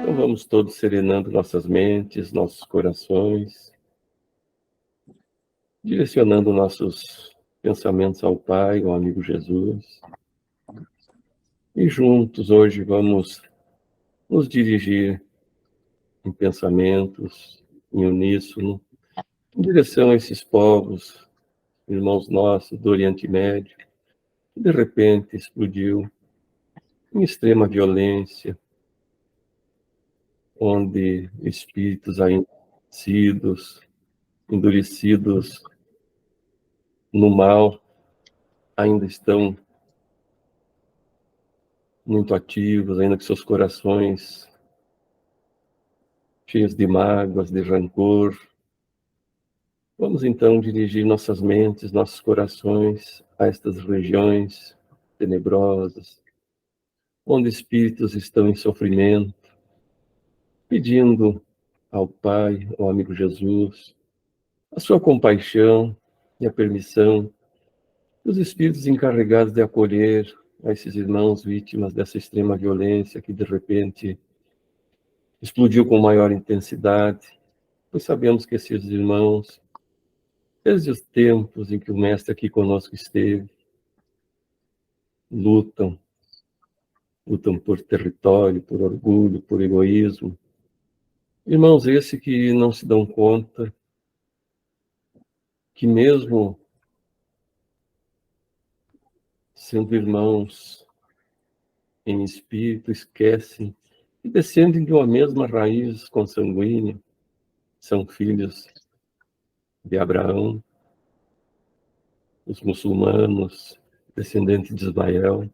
Então vamos todos serenando nossas mentes, nossos corações, direcionando nossos pensamentos ao Pai, ao amigo Jesus. E juntos hoje vamos nos dirigir em pensamentos, em uníssono, em direção a esses povos, irmãos nossos do Oriente Médio, que de repente explodiu em extrema violência, onde espíritos ainda endurecidos no mal, ainda estão muito ativos, ainda com seus corações cheios de mágoas, de rancor. Vamos então dirigir nossas mentes, nossos corações a estas regiões tenebrosas, onde espíritos estão em sofrimento, pedindo ao Pai, ao amigo Jesus, a sua compaixão e a permissão dos espíritos encarregados de acolher a esses irmãos vítimas dessa extrema violência que de repente explodiu com maior intensidade, pois sabemos que esses irmãos, desde os tempos em que o Mestre aqui conosco esteve, lutam por território, por orgulho, por egoísmo. Irmãos esses que não se dão conta que mesmo sendo irmãos em espírito, esquecem e descendem de uma mesma raiz consanguínea, são filhos de Abraão, os muçulmanos, descendentes de Ismael,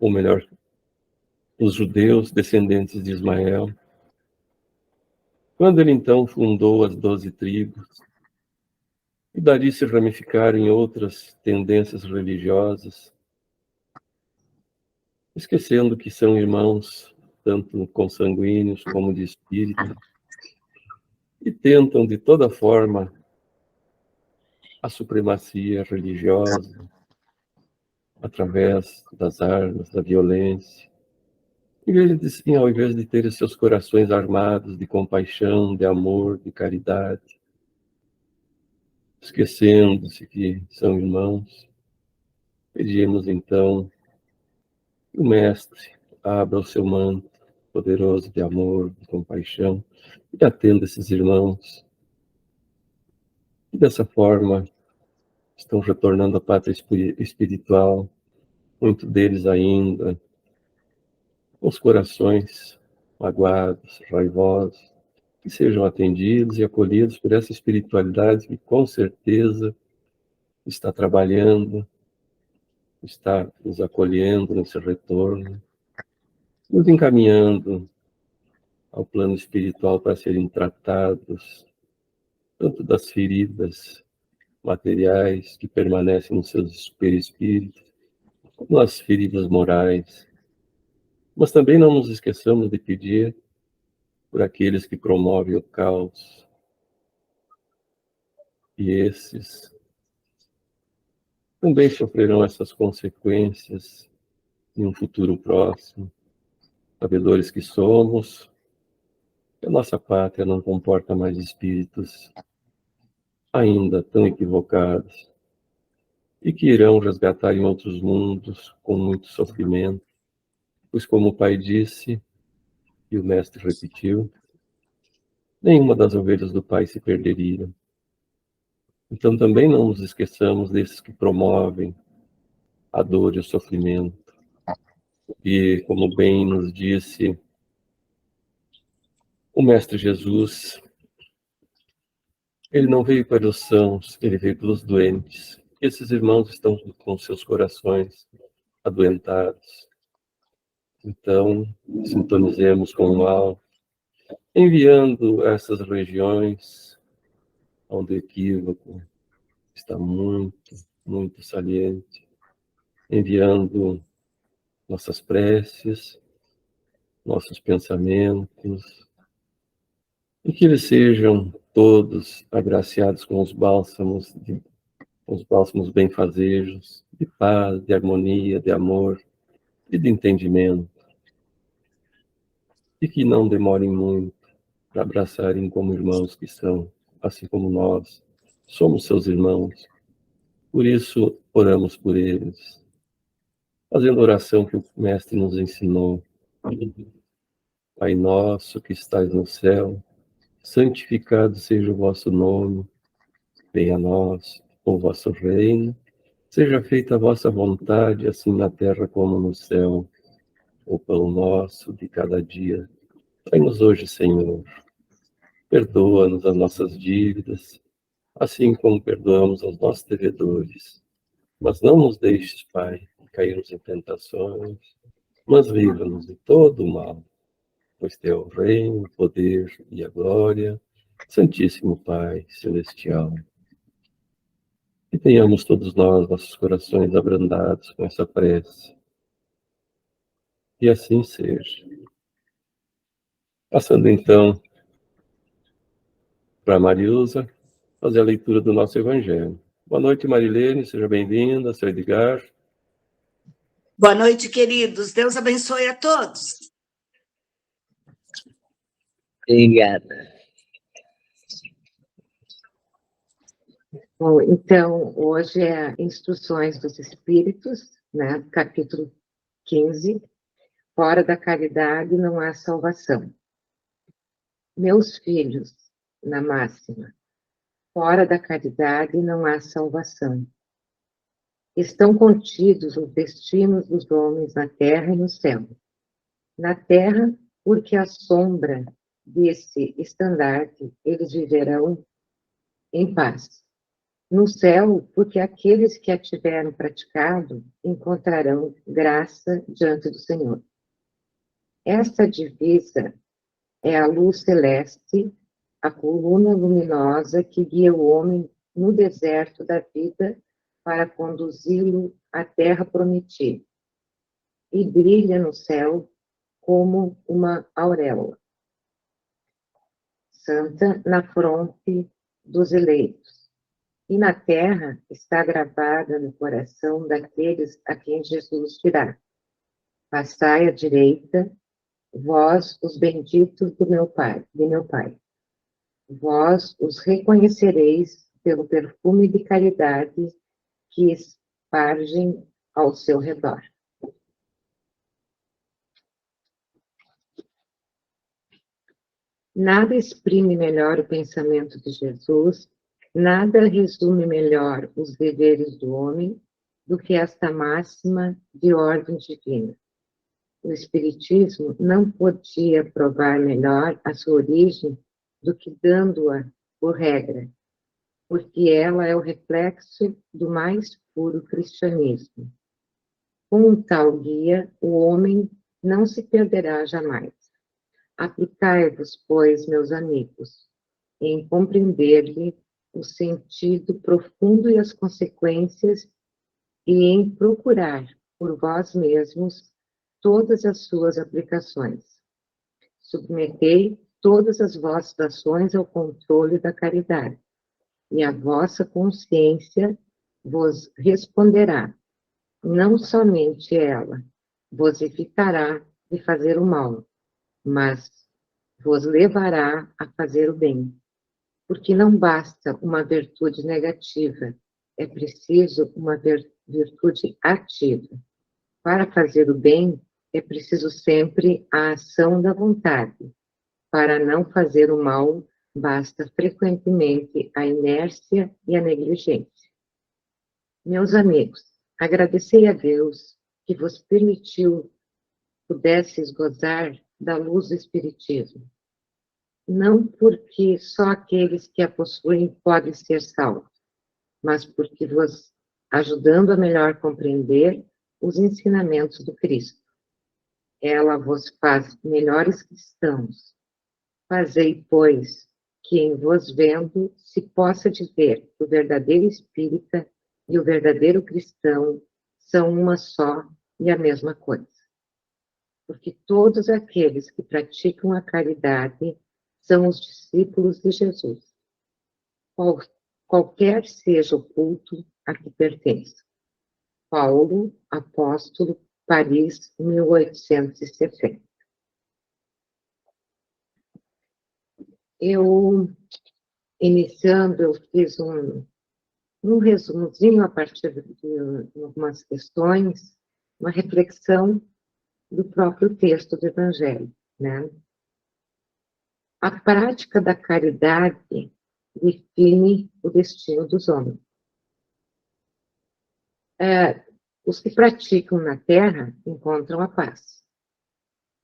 ou melhor, os judeus, descendentes de Ismael. Quando ele então fundou as 12 tribos, e dali se ramificaram em outras tendências religiosas, esquecendo que são irmãos, tanto consanguíneos como de espírito, e tentam de toda forma a supremacia religiosa, através das armas, da violência, ao invés de ter seus corações armados de compaixão, de amor, de caridade, esquecendo-se que são irmãos, pedimos então que o Mestre abra o seu manto poderoso de amor, de compaixão, e atenda esses irmãos. E dessa forma estão retornando à pátria espiritual, muitos deles ainda com os corações magoados, raivosos, que sejam atendidos e acolhidos por essa espiritualidade que com certeza está trabalhando, está nos acolhendo nesse retorno, nos encaminhando ao plano espiritual para serem tratados, tanto das feridas materiais que permanecem nos seus perispíritos, como as feridas morais. Mas também não nos esqueçamos de pedir por aqueles que promovem o caos, e esses também sofrerão essas consequências em um futuro próximo, sabedores que somos, que a nossa pátria não comporta mais espíritos ainda tão equivocados e que irão resgatar em outros mundos com muito sofrimento, pois como o Pai disse, e o Mestre repetiu, nenhuma das ovelhas do Pai se perderia. Então também não nos esqueçamos desses que promovem a dor e o sofrimento. E como bem nos disse o Mestre Jesus, ele não veio para os sãos, ele veio pelos doentes. Esses irmãos estão com seus corações adoentados. Então, sintonizemos com o mal, enviando essas regiões onde o equívoco está muito, muito saliente, enviando nossas preces, nossos pensamentos, e que eles sejam todos agraciados com os bálsamos benfazejos, de paz, de harmonia, de amor e de entendimento. e que não demorem muito para abraçarem como irmãos que são, assim como nós somos seus irmãos. Por isso, oramos por eles, fazendo a oração que o Mestre nos ensinou. Pai nosso que estais no céu, santificado seja o vosso nome, venha a nós o vosso reino, seja feita a vossa vontade, assim na terra como no céu. O pão nosso de cada dia, dai-nos hoje, Senhor. Perdoa-nos as nossas dívidas, assim como perdoamos aos nossos devedores. Mas não nos deixes, Pai, cairmos em tentações, mas livra-nos de todo o mal, pois teu é o reino, o poder e a glória. Santíssimo Pai Celestial, que tenhamos todos nós nossos corações abrandados com essa prece. E assim seja. Passando então para Marilza, fazer a leitura do nosso Evangelho. Boa noite, Marilene, seja bem-vinda, seu Edgar. Boa noite, queridos. Deus abençoe a todos. Obrigada. Bom, então, hoje é Instruções dos Espíritos, né, capítulo 15, Fora da caridade não há salvação. Meus filhos, na máxima, fora da caridade não há salvação. Estão contidos os destinos dos homens na terra e no céu. Na terra, porque à sombra desse estandarte eles viverão em paz. No céu, porque aqueles que a tiveram praticado encontrarão graça diante do Senhor. Esta divisa é a luz celeste, a coluna luminosa que guia o homem no deserto da vida para conduzi-lo à terra prometida, e brilha no céu como uma auréola santa na fronte dos eleitos. E na terra está gravada no coração daqueles a quem Jesus dirá: passai à direita, vós os benditos de meu Pai. Vós os reconhecereis pelo perfume de caridade que espargem ao seu redor. Nada exprime melhor o pensamento de Jesus, nada resume melhor os deveres do homem do que esta máxima de ordem divina. O Espiritismo não podia provar melhor a sua origem do que dando-a por regra, porque ela é o reflexo do mais puro cristianismo. Com um tal guia, o homem não se perderá jamais. Aplicai-vos, pois, meus amigos, em compreender-lhe o sentido profundo e as consequências, e em procurar, por vós mesmos, todas as suas aplicações. Submetei todas as vossas ações ao controle da caridade, e a vossa consciência vos responderá. Não somente ela vos evitará de fazer o mal, mas vos levará a fazer o bem. Porque não basta uma virtude negativa, é preciso uma virtude ativa. Para fazer o bem, é preciso sempre a ação da vontade. Para não fazer o mal, basta frequentemente a inércia e a negligência. Meus amigos, agradecei a Deus que vos permitiu pudesseis gozar da luz do Espiritismo. Não porque só aqueles que a possuem podem ser salvos, mas porque vos ajudando a melhor compreender os ensinamentos do Cristo. Ela vos faz melhores cristãos. Fazei, pois, que em vos vendo se possa dizer que o verdadeiro espírita e o verdadeiro cristão são uma só e a mesma coisa. Porque todos aqueles que praticam a caridade são os discípulos de Jesus, qualquer seja o culto a que pertence. Paulo, apóstolo, Paris, 1860. Eu, iniciando, eu fiz um resumozinho a partir de algumas questões, uma reflexão do próprio texto do Evangelho, né? A prática da caridade define o destino dos homens. Os que praticam na Terra encontram a paz.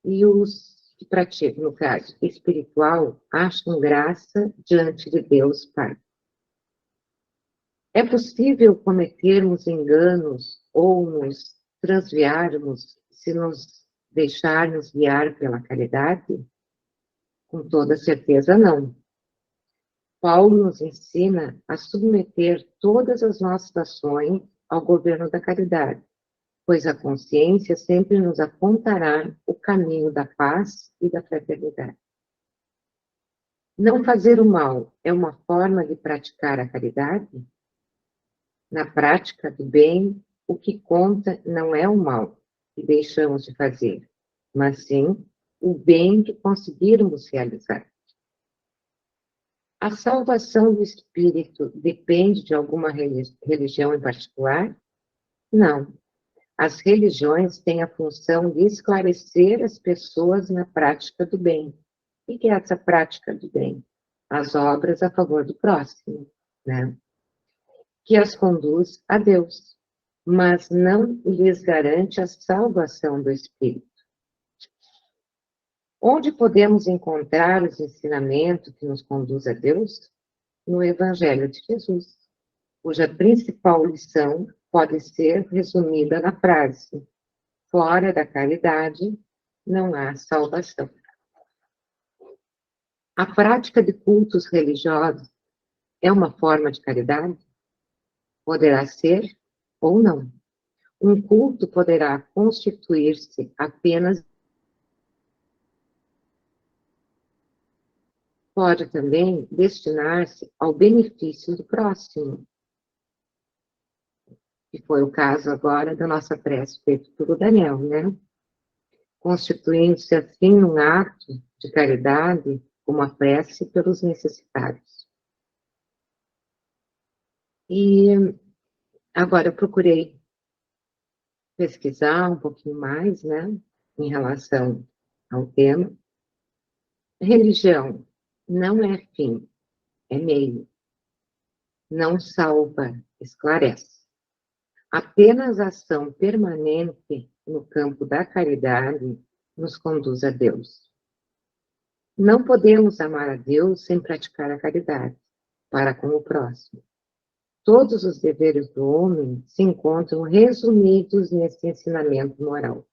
E os que praticam, no caso espiritual, acham graça diante de Deus Pai. É possível cometermos enganos ou nos transviarmos se nos deixarmos guiar pela caridade? Com toda certeza, não. Paulo nos ensina a submeter todas as nossas ações ao governo da caridade, pois a consciência sempre nos apontará o caminho da paz e da fraternidade. Não fazer o mal é uma forma de praticar a caridade? Na prática do bem, o que conta não é o mal que deixamos de fazer, mas sim o bem que conseguirmos realizar. A salvação do espírito depende de alguma religião em particular? Não. As religiões têm a função de esclarecer as pessoas na prática do bem. O que é essa prática do bem? As obras a favor do próximo, né? Que as conduz a Deus, mas não lhes garante a salvação do espírito. Onde podemos encontrar os ensinamentos que nos conduz a Deus? No Evangelho de Jesus, cuja principal lição pode ser resumida na frase: fora da caridade não há salvação. A prática de cultos religiosos é uma forma de caridade? Poderá ser ou não. Um culto poderá constituir-se apenas. Pode também destinar-se ao benefício do próximo, que foi o caso agora da nossa prece feita pelo Daniel, né? Constituindo-se assim um ato de caridade, como a prece pelos necessitados. E agora eu procurei pesquisar um pouquinho mais, né, em relação ao tema. Religião não é fim, é meio. Não salva, esclarece. Apenas a ação permanente no campo da caridade nos conduz a Deus. Não podemos amar a Deus sem praticar a caridade para com o próximo. Todos os deveres do homem se encontram resumidos nesse ensinamento moral.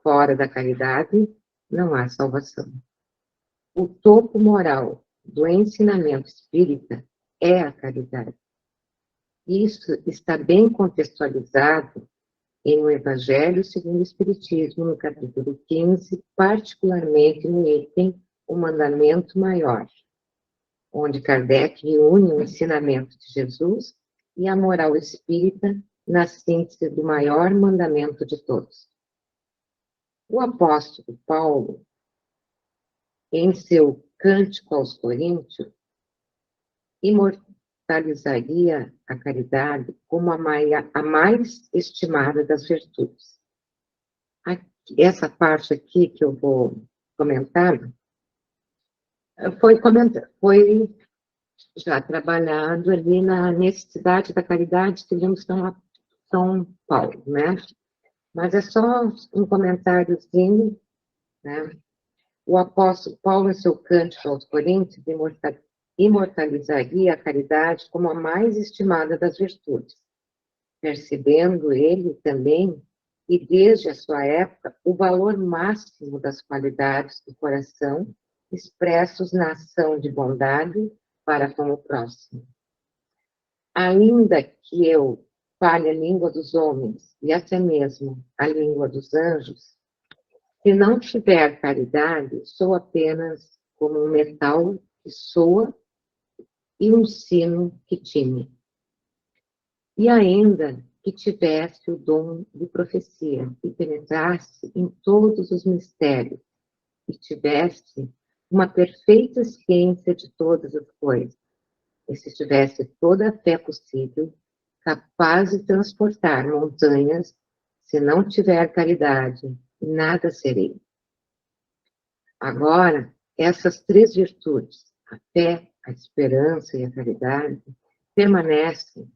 Fora da caridade, não há salvação. O topo moral do ensinamento espírita é a caridade. Isso está bem contextualizado no Evangelho segundo o Espiritismo, no capítulo 15, particularmente no item O Mandamento Maior, onde Kardec reúne o ensinamento de Jesus e a moral espírita na síntese do maior mandamento de todos. O apóstolo Paulo, em seu Cântico aos Coríntios, imortalizaria a caridade como a mais estimada das virtudes. Essa parte aqui que eu vou comentar foi já trabalhado ali na necessidade da caridade que vemos São Paulo, né? Mas é só um comentáriozinho, né? O apóstolo Paulo, em seu Cântico aos Coríntios, imortalizaria a caridade como a mais estimada das virtudes, percebendo ele também, e desde a sua época, o valor máximo das qualidades do coração expressos na ação de bondade para com o próximo. Ainda que eu fale a língua dos homens e até mesmo a língua dos anjos, se não tiver caridade, sou apenas como um metal que soa e um sino que tine. E ainda que tivesse o dom de profecia e penetrasse em todos os mistérios, e tivesse uma perfeita ciência de todas as coisas, e se tivesse toda a fé possível, capaz de transportar montanhas, se não tiver caridade, nada serei. Agora, essas três virtudes, a fé, a esperança e a caridade, permanecem,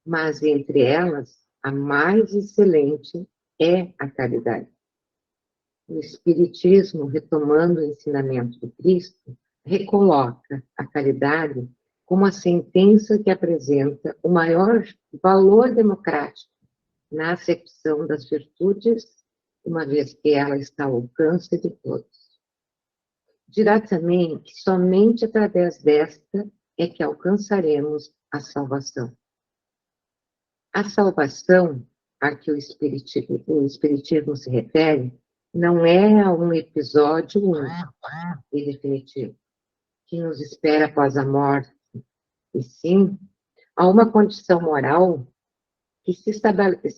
mas entre elas, a mais excelente é a caridade. O Espiritismo, retomando o ensinamento do Cristo, recoloca a caridade como a sentença que apresenta o maior valor democrático na acepção das virtudes, uma vez que ela está ao alcance de todos. Dirá também que somente através desta é que alcançaremos a salvação. A salvação a que o Espiritismo se refere não é a um episódio único e definitivo, que nos espera após a morte, e sim a uma condição moral que se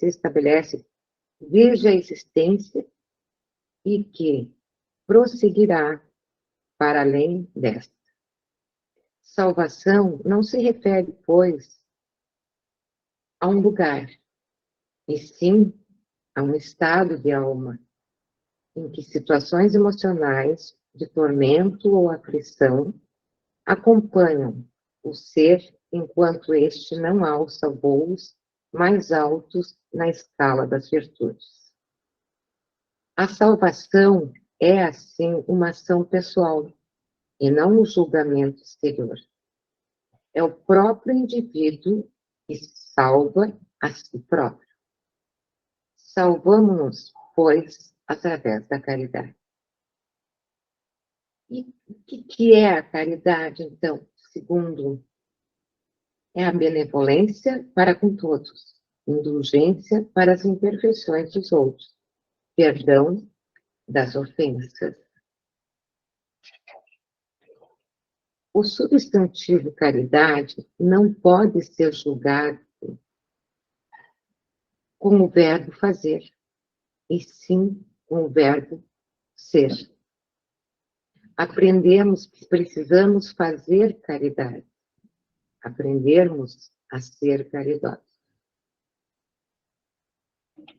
estabelece desde a existência e que prosseguirá para além desta. Salvação não se refere, pois, a um lugar, e sim a um estado de alma, em que situações emocionais de tormento ou aflição acompanham o ser enquanto este não alça voos mais altos na escala das virtudes. A salvação é, assim, uma ação pessoal, e não um julgamento exterior. É o próprio indivíduo que salva a si próprio. Salvamo-nos, pois, através da caridade. E o que é a caridade, então? Segundo, é a benevolência para com todos, indulgência para as imperfeições dos outros, perdão das ofensas. O substantivo caridade não pode ser julgado com o verbo fazer, e sim com o verbo ser. Aprendemos que precisamos fazer caridade, aprendermos a ser caridosos.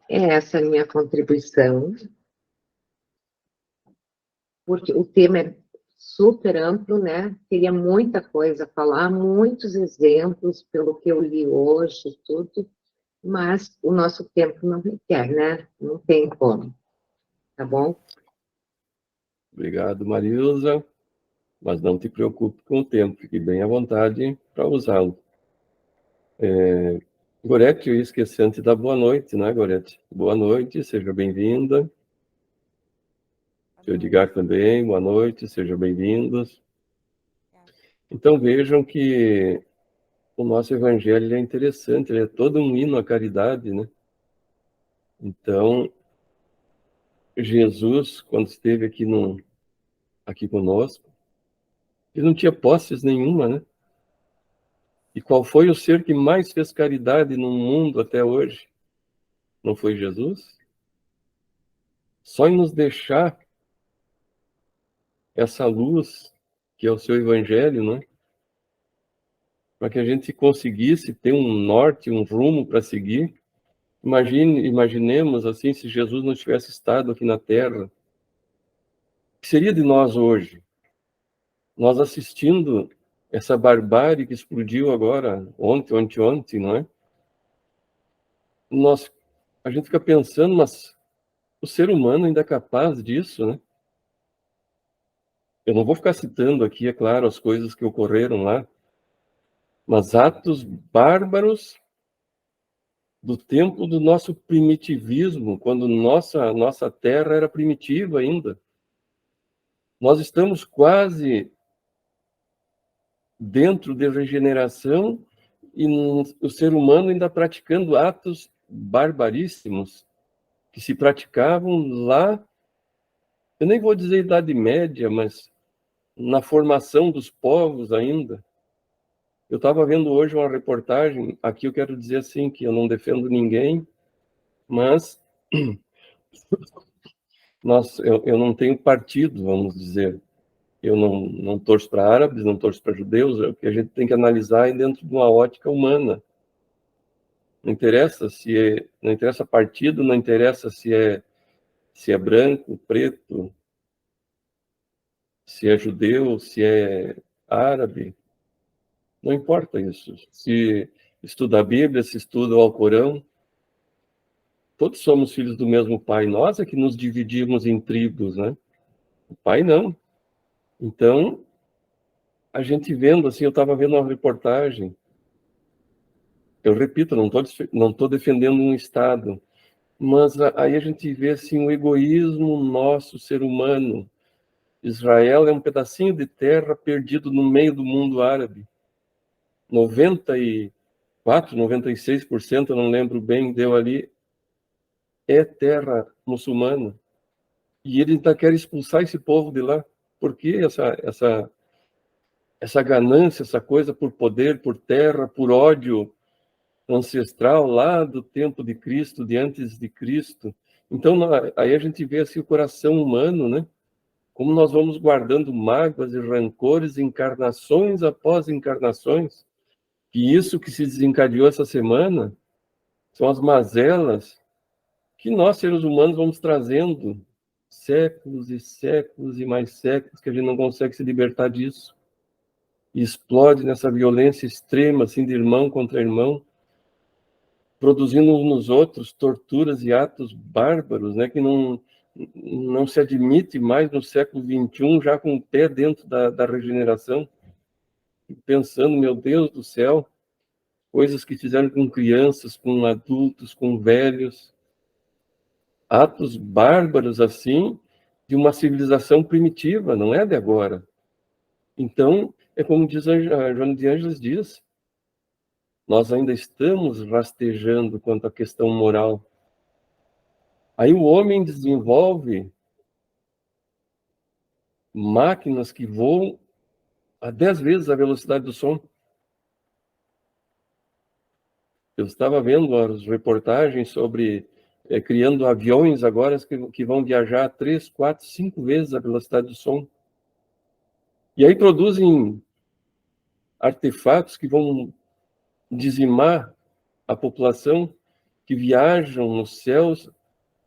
É essa a minha contribuição, porque o tema é super amplo, né? Teria muita coisa a falar, muitos exemplos, pelo que eu li hoje, tudo, mas o nosso tempo não requer, né? Não tem como, tá bom? Obrigado, Marilza, mas não te preocupe com o tempo, fique bem à vontade para usá-lo. Gorete, eu esqueci antes da boa noite, né, Gorete? Boa noite, seja bem-vinda. Seu Edgar também, boa noite, sejam bem-vindos. Então vejam que o nosso evangelho é interessante, ele é todo um hino à caridade, né? Então, Jesus, quando esteve aqui conosco, ele não tinha posses nenhuma, né? E qual foi o ser que mais fez caridade no mundo até hoje? Não foi Jesus? Só em nos deixar essa luz, que é o seu evangelho, né? Para que a gente conseguisse ter um norte, um rumo para seguir. Imaginemos assim, se Jesus não tivesse estado aqui na Terra, o que seria de nós hoje? Nós assistindo essa barbárie que explodiu agora, ontem, não é? A gente fica pensando, mas o ser humano ainda é capaz disso, né? Eu não vou ficar citando aqui, é claro, as coisas que ocorreram lá, mas atos bárbaros do tempo do nosso primitivismo, quando nossa terra era primitiva ainda. Nós estamos quase dentro de regeneração e o ser humano ainda praticando atos barbaríssimos que se praticavam lá, eu nem vou dizer Idade Média, mas na formação dos povos ainda. Eu estava vendo hoje uma reportagem, aqui eu quero dizer assim, que eu não defendo ninguém, mas eu não tenho partido, vamos dizer, Eu não torço para árabes, não torço para judeus, é o que a gente tem que analisar dentro de uma ótica humana. Não interessa não interessa partido, não interessa se é branco, preto, se é judeu, se é árabe, não importa isso. Se estuda a Bíblia, se estuda o Alcorão, todos somos filhos do mesmo pai. Nós é que nos dividimos em tribos, né? O pai não. Então, a gente vendo assim, eu estava vendo uma reportagem, eu repito, não estou defendendo um Estado, mas aí a gente vê assim o egoísmo nosso, ser humano. Israel é um pedacinho de terra perdido no meio do mundo árabe. 94, 96%, eu não lembro bem, deu ali, é terra muçulmana. E ele ainda quer expulsar esse povo de lá. Por que essa ganância, essa coisa por poder, por terra, por ódio ancestral lá do tempo de Cristo, de antes de Cristo? Então, aí a gente vê assim o coração humano, né? Como nós vamos guardando mágoas e rancores, encarnações após encarnações. E isso que se desencadeou essa semana são as mazelas que nós, seres humanos, vamos trazendo séculos e séculos e mais séculos, que a gente não consegue se libertar disso. E explode nessa violência extrema, assim, de irmão contra irmão, produzindo uns nos outros torturas e atos bárbaros, né, que não se admite mais no século XXI, já com o pé dentro da regeneração, pensando, meu Deus do céu, coisas que fizeram com crianças, com adultos, com velhos, atos bárbaros assim, de uma civilização primitiva, não é de agora. Então, é como diz a Joana de Ângeles diz, nós ainda estamos rastejando quanto à questão moral. Aí o homem desenvolve máquinas que voam a 10 vezes a velocidade do som. Eu estava vendo as reportagens sobre criando aviões agora que vão viajar 3, 4, 5 vezes a velocidade do som. E aí produzem artefatos que vão dizimar a população, que viajam nos céus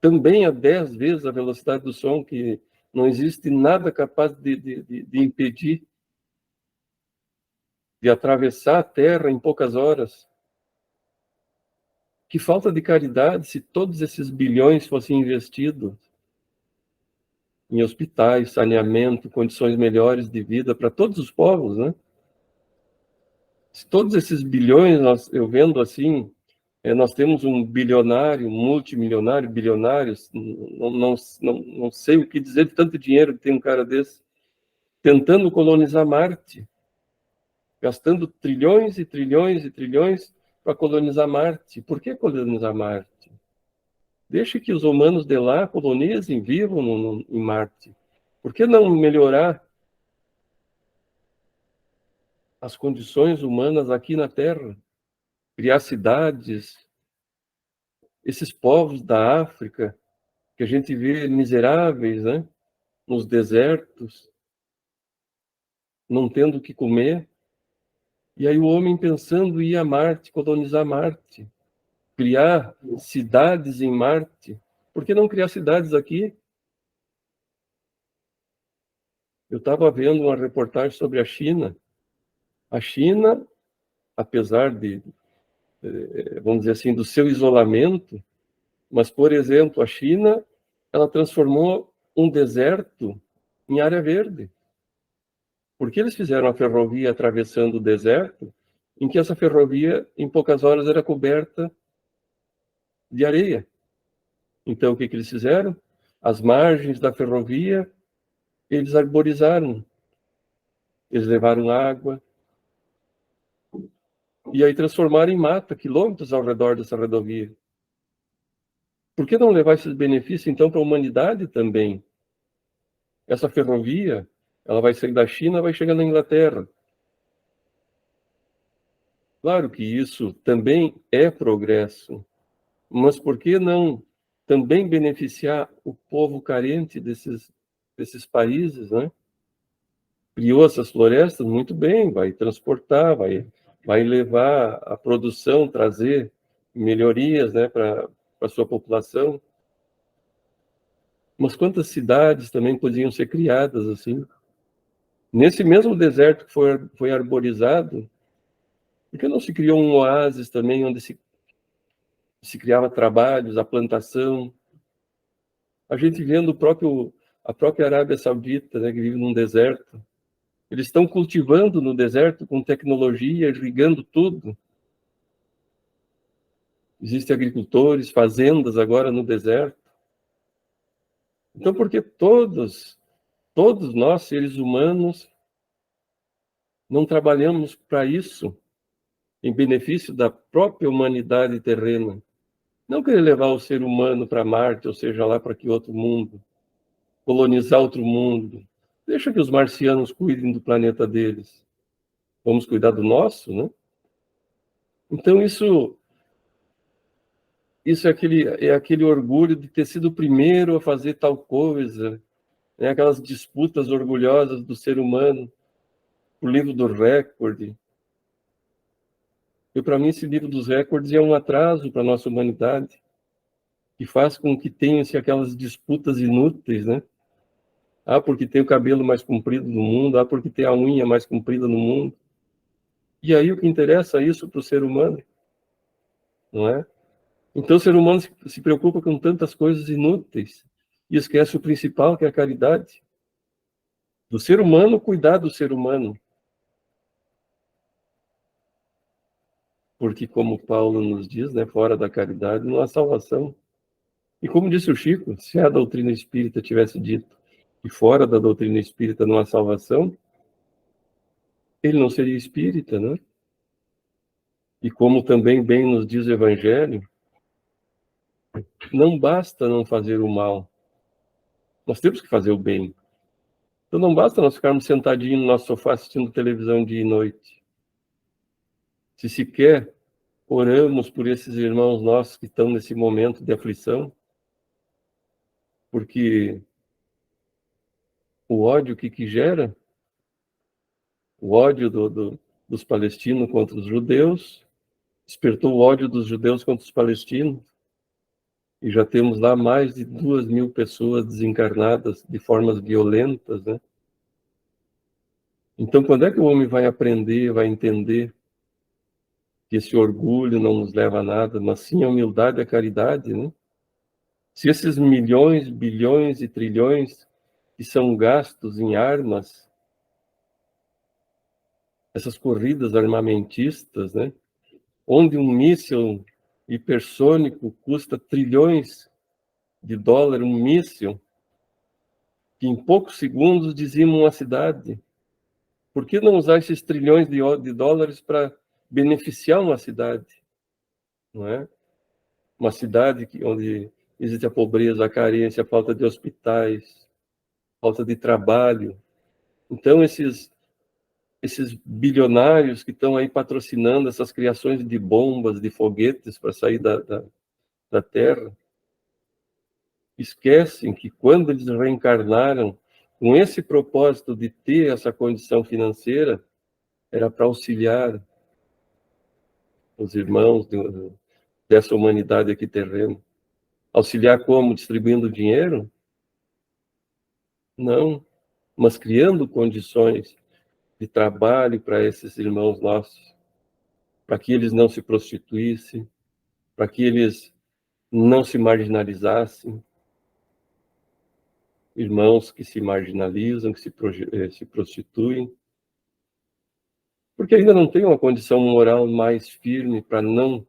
também a 10 vezes a velocidade do som, que não existe nada capaz de impedir de atravessar a Terra em poucas horas. Que falta de caridade se todos esses bilhões fossem investidos em hospitais, saneamento, condições melhores de vida para todos os povos, né? Se todos esses bilhões, eu vendo assim, nós temos um bilionário, multimilionário, bilionários, não sei o que dizer de tanto dinheiro que tem um cara desse, tentando colonizar Marte, gastando trilhões e trilhões e trilhões para colonizar Marte. Por que colonizar Marte? Deixe que os humanos de lá colonizem, vivam em Marte. Por que não melhorar as condições humanas aqui na Terra? Criar cidades, esses povos da África, que a gente vê miseráveis, né? Nos desertos, não tendo o que comer. E aí o homem pensando em ir a Marte, colonizar Marte, criar cidades em Marte. Por que não criar cidades aqui? Eu estava vendo uma reportagem sobre a China. A China, apesar vamos dizer assim, do seu isolamento, mas, por exemplo, a China, ela transformou um deserto em área verde. Porque eles fizeram a ferrovia atravessando o deserto, em que essa ferrovia, em poucas horas, era coberta de areia. Então, o que eles fizeram? As margens da ferrovia, eles arborizaram. Eles levaram água. E aí transformaram em mata, quilômetros ao redor dessa rodovia. Por que não levar esses benefícios, então, para a humanidade também? Essa ferrovia, ela vai sair da China, vai chegar na Inglaterra. Claro que isso também é progresso, mas por que não também beneficiar o povo carente desses países, né? criou essas florestas, muito bem, vai transportar, vai levar a produção, trazer melhorias, né, para a sua população. Mas quantas cidades também podiam ser criadas assim? Nesse mesmo deserto que foi arborizado, por que não se criou um oásis também, onde se criava trabalhos, a plantação? A gente vendo a própria Arábia Saudita, né, que vive num deserto, eles estão cultivando no deserto com tecnologia, irrigando tudo. Existem agricultores, fazendas agora no deserto. Então, porque todos nós, seres humanos, não trabalhamos para isso, em benefício da própria humanidade terrena? Não querer levar o ser humano para Marte, ou seja, lá para que outro mundo, colonizar outro mundo. Deixa que os marcianos cuidem do planeta deles. Vamos cuidar do nosso, né? Então, isso é aquele orgulho de ter sido o primeiro a fazer tal coisa, né? Aquelas disputas orgulhosas do ser humano, o livro do recorde. E para mim esse livro dos recordes é um atraso para a nossa humanidade, que faz com que tenha-se aquelas disputas inúteis, né? Ah, porque tem o cabelo mais comprido do mundo, ah, porque tem a unha mais comprida no mundo. E aí o que interessa é isso para o ser humano, não é? Então o ser humano se preocupa com tantas coisas inúteis e esquece o principal, que é a caridade. Do ser humano, cuidar do ser humano. Porque, como Paulo nos diz, né, fora da caridade não há salvação. E como disse o Chico, se a doutrina espírita tivesse dito que fora da doutrina espírita não há salvação, ele não seria espírita, né? E como também bem nos diz o Evangelho, não basta não fazer o mal, nós temos que fazer o bem. Então não basta nós ficarmos sentadinhos no nosso sofá assistindo televisão dia e noite. Se sequer oramos por esses irmãos nossos que estão nesse momento de aflição, porque o ódio que gera, o ódio dos palestinos contra os judeus, despertou o ódio dos judeus contra os palestinos, e já temos lá mais de 2.000 pessoas desencarnadas de formas violentas, né? Então, quando é que o homem vai aprender, vai entender que esse orgulho não nos leva a nada, mas sim a humildade e a caridade, né? Se esses milhões, bilhões e trilhões que são gastos em armas, essas corridas armamentistas, né? Onde um míssil hipersônico custa trilhões de dólares, um míssil que em poucos segundos dizima uma cidade. Por que não usar esses trilhões de dólares para beneficiar uma cidade? Não é? Uma cidade onde existe a pobreza, a carência, a falta de hospitais, falta de trabalho. Então, esses bilionários que estão aí patrocinando essas criações de bombas, de foguetes para sair da Terra, esquecem que quando eles reencarnaram com esse propósito de ter essa condição financeira, era para auxiliar os irmãos dessa humanidade aqui terrena. Auxiliar como? Distribuindo dinheiro? Não, mas criando condições de trabalho para esses irmãos nossos, para que eles não se prostituíssem, para que eles não se marginalizassem. Irmãos que se marginalizam, que se prostituem, porque ainda não tem uma condição moral mais firme para não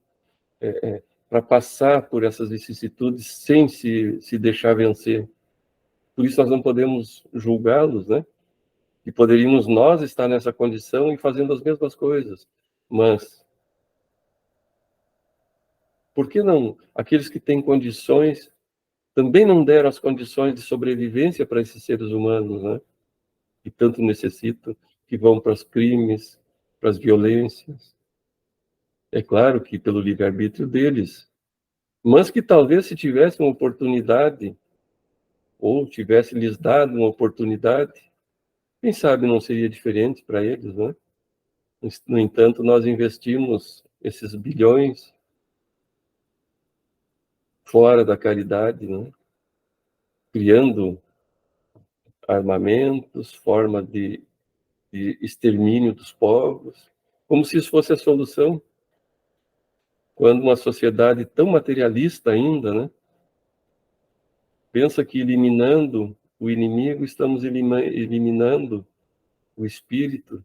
para passar por essas vicissitudes sem se deixar vencer. Por isso nós não podemos julgá-los, né? E poderíamos nós estar nessa condição e fazendo as mesmas coisas. Mas por que não aqueles que têm condições também não deram as condições de sobrevivência para esses seres humanos, né? Que tanto necessitam, que vão para os crimes, para as violências. É claro que pelo livre-arbítrio deles, mas que talvez se tivesse uma oportunidade, ou tivesse lhes dado uma oportunidade, Quem sabe não seria diferente para eles, né? No entanto, nós investimos esses bilhões fora da caridade, né? Criando armamentos, forma de extermínio dos povos, como se isso fosse a solução, quando uma sociedade tão materialista ainda, né? Pensa que eliminando o inimigo, estamos eliminando o espírito,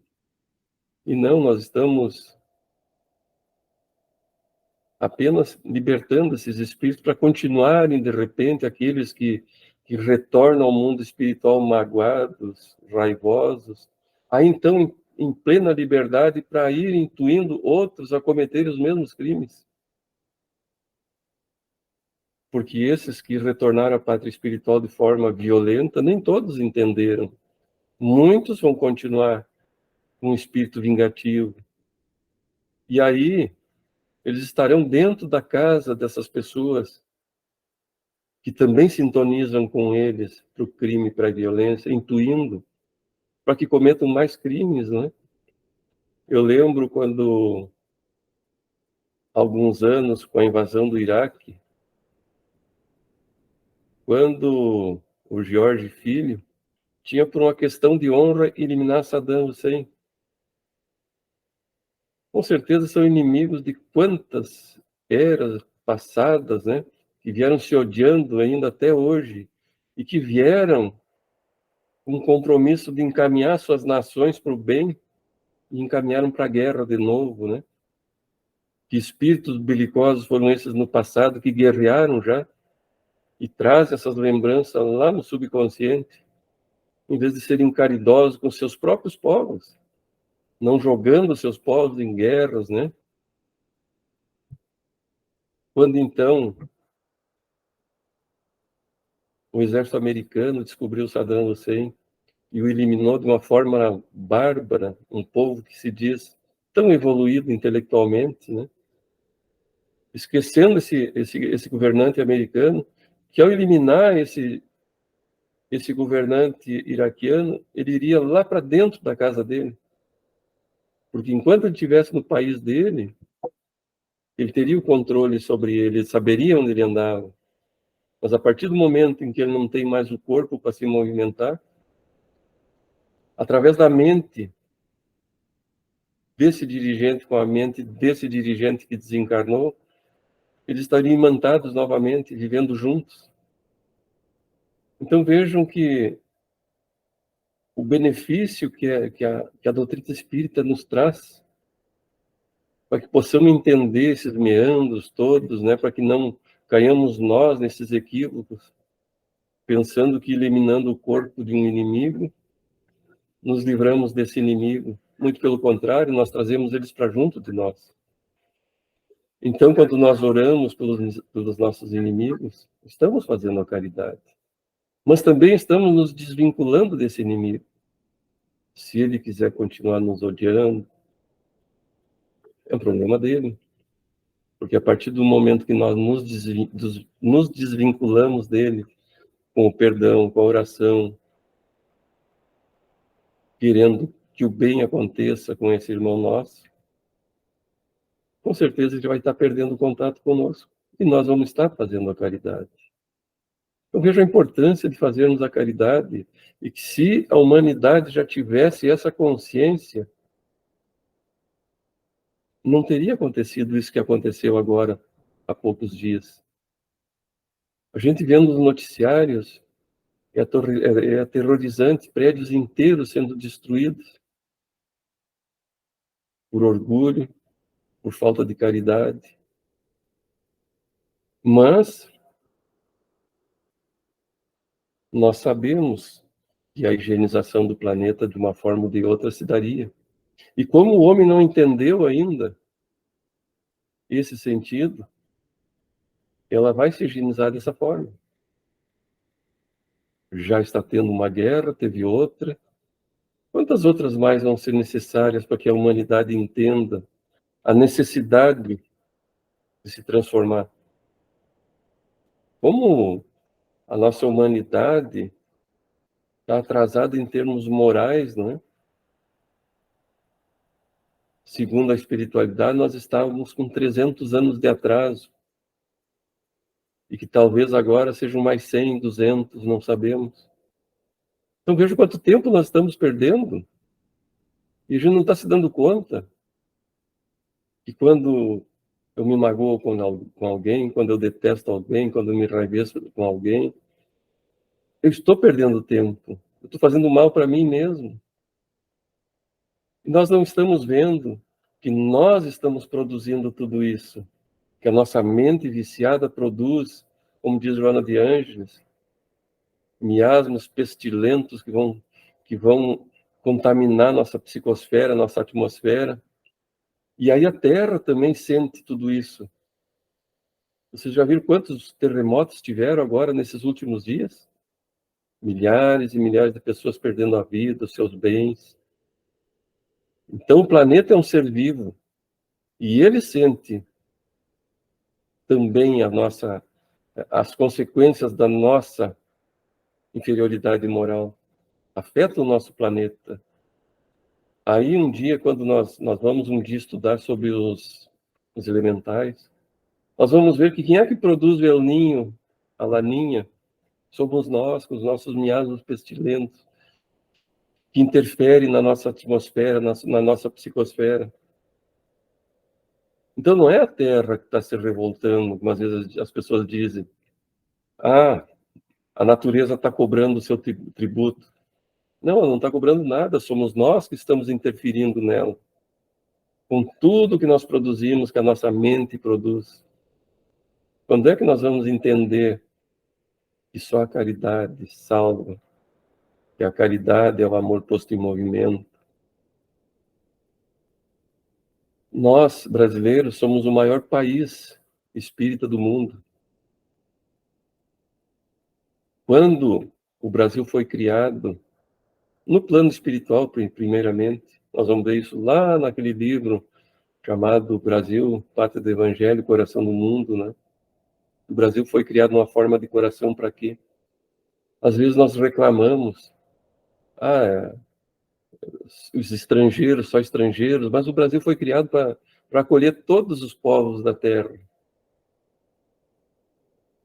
e não, nós estamos apenas libertando esses espíritos para continuarem, de repente, aqueles que retornam ao mundo espiritual magoados, raivosos, aí então, em plena liberdade, para ir intuindo outros a cometerem os mesmos crimes. Porque esses que retornaram à pátria espiritual de forma violenta, nem todos entenderam. Muitos vão continuar com um espírito vingativo. E aí, eles estarão dentro da casa dessas pessoas que também sintonizam com eles para o crime, para a violência, intuindo para que cometam mais crimes, né? Eu lembro quando, há alguns anos, com a invasão do Iraque, quando o Jorge Filho tinha, por uma questão de honra, eliminar Saddam Hussein. Com certeza são inimigos de quantas eras passadas, né? Que vieram se odiando ainda até hoje e que vieram com um compromisso de encaminhar suas nações para o bem e encaminharam para a guerra de novo, né? Que espíritos belicosos foram esses no passado que guerrearam já e trazem essas lembranças lá no subconsciente, em vez de serem caridosos com seus próprios povos, não jogando seus povos em guerras, né? Quando então o exército americano descobriu Saddam Hussein e o eliminou de uma forma bárbara, um povo que se diz tão evoluído intelectualmente, né? Esquecendo esse governante americano, que ao eliminar esse governante iraquiano, ele iria lá para dentro da casa dele. Porque enquanto ele estivesse no país dele, ele teria o controle sobre ele, ele saberia onde ele andava. Mas a partir do momento em que ele não tem mais o corpo para se movimentar, através da mente desse dirigente, com a mente desse dirigente que desencarnou, eles estariam imantados novamente, vivendo juntos. Então vejam que o benefício que a doutrina espírita nos traz, para que possamos entender esses meandros todos, né, para que não caiamos nós nesses equívocos, pensando que eliminando o corpo de um inimigo, nos livramos desse inimigo. Muito pelo contrário, nós trazemos eles para junto de nós. Então, quando nós oramos pelos nossos inimigos, estamos fazendo a caridade. Mas também estamos nos desvinculando desse inimigo. Se ele quiser continuar nos odiando, é um problema dele. Porque a partir do momento que nós nos desvinculamos dele, com o perdão, com a oração, querendo que o bem aconteça com esse irmão nosso, com certeza ele vai estar perdendo contato conosco. E nós vamos estar fazendo a caridade. Eu vejo a importância de fazermos a caridade e que se a humanidade já tivesse essa consciência, não teria acontecido isso que aconteceu agora, há poucos dias. A gente vendo os noticiários, é aterrorizante, prédios inteiros sendo destruídos por orgulho, por falta de caridade. Mas nós sabemos que a higienização do planeta, de uma forma ou de outra, se daria. E como o homem não entendeu ainda esse sentido, ela vai se higienizar dessa forma. Já está tendo uma guerra, teve outra. Quantas outras mais vão ser necessárias para que a humanidade entenda a necessidade de se transformar? Como a nossa humanidade está atrasada em termos morais, não é? Segundo a espiritualidade, nós estávamos com 300 anos de atraso. E que talvez agora sejam mais 100, 200, não sabemos. Então veja quanto tempo nós estamos perdendo. E a gente não está se dando conta que quando eu me magoo com alguém, quando eu detesto alguém, quando eu me enraiveço com alguém, eu estou perdendo tempo. Eu estou fazendo mal para mim mesmo. E nós não estamos vendo que nós estamos produzindo tudo isso, que a nossa mente viciada produz, como diz Joana de Ângeles, miasmas pestilentos que vão contaminar nossa psicosfera, nossa atmosfera. E aí a Terra também sente tudo isso. Vocês já viram quantos terremotos tiveram agora nesses últimos dias? Milhares e milhares de pessoas perdendo a vida, os seus bens. Então o planeta é um ser vivo e ele sente também as consequências da nossa inferioridade moral. Afeta o nosso planeta. Aí um dia, quando nós vamos um dia estudar sobre os elementais, nós vamos ver que quem é que produz o El Niño, a Laninha, somos nós, com os nossos miasmas pestilentos, que interferem na nossa atmosfera, na nossa psicosfera. Então não é a Terra que está se revoltando, como às vezes as pessoas dizem. Ah, a natureza está cobrando o seu tributo. Não, ela não está cobrando nada, somos nós que estamos interferindo nela. Com tudo que nós produzimos, que a nossa mente produz. Quando é que nós vamos entender que só a caridade salva? Que a caridade é o amor posto em movimento? Nós, brasileiros, somos o maior país espírita do mundo. Quando o Brasil foi criado, no plano espiritual, primeiramente, nós vamos ver isso lá naquele livro chamado Brasil, Pátria do Evangelho, Coração do Mundo, né? O Brasil foi criado numa forma de coração para quê? Às vezes nós reclamamos, os estrangeiros, só estrangeiros, mas o Brasil foi criado para acolher todos os povos da terra.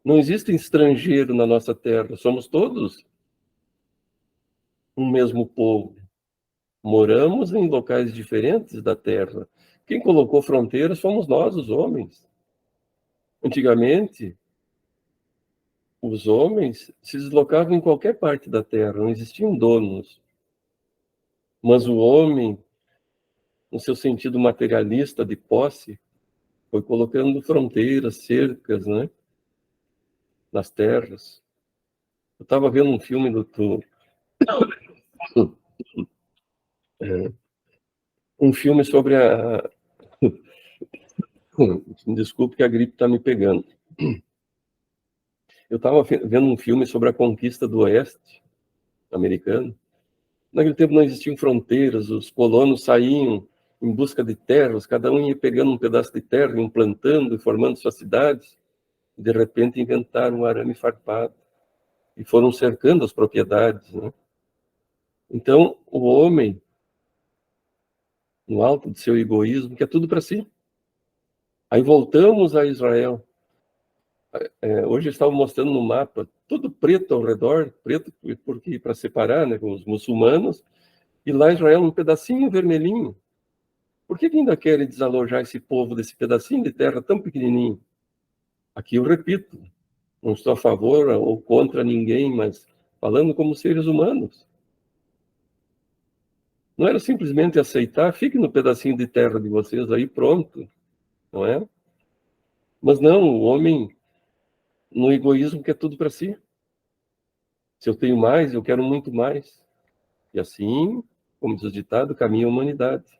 Não existe estrangeiro na nossa terra, somos todos um mesmo povo. Moramos em locais diferentes da terra. Quem colocou fronteiras fomos nós, os homens. Antigamente, os homens se deslocavam em qualquer parte da terra, não existiam donos. Mas o homem, no seu sentido materialista de posse, foi colocando fronteiras, cercas, né, nas terras. Eu estava vendo um filme um filme sobre desculpe que a gripe está me pegando. Eu estava vendo um filme sobre a conquista do Oeste americano. Naquele tempo não existiam fronteiras, os colonos saíam em busca de terras, cada um ia pegando um pedaço de terra, implantando e formando suas cidades. E de repente inventaram um arame farpado e foram cercando as propriedades, né? Então, o homem, no alto de seu egoísmo, quer tudo para si. Aí voltamos a Israel. Hoje estavam mostrando no mapa, tudo preto ao redor, preto porque para separar, né, com os muçulmanos, e lá Israel um pedacinho vermelhinho. Por que ainda querem desalojar esse povo desse pedacinho de terra tão pequenininho? Aqui eu repito, não estou a favor ou contra ninguém, mas falando como seres humanos. Não era simplesmente aceitar, fique no pedacinho de terra de vocês aí, pronto, não é? Mas não, o homem, no egoísmo, quer tudo para si. Se eu tenho mais, eu quero muito mais. E assim, como diz o ditado, caminha a humanidade.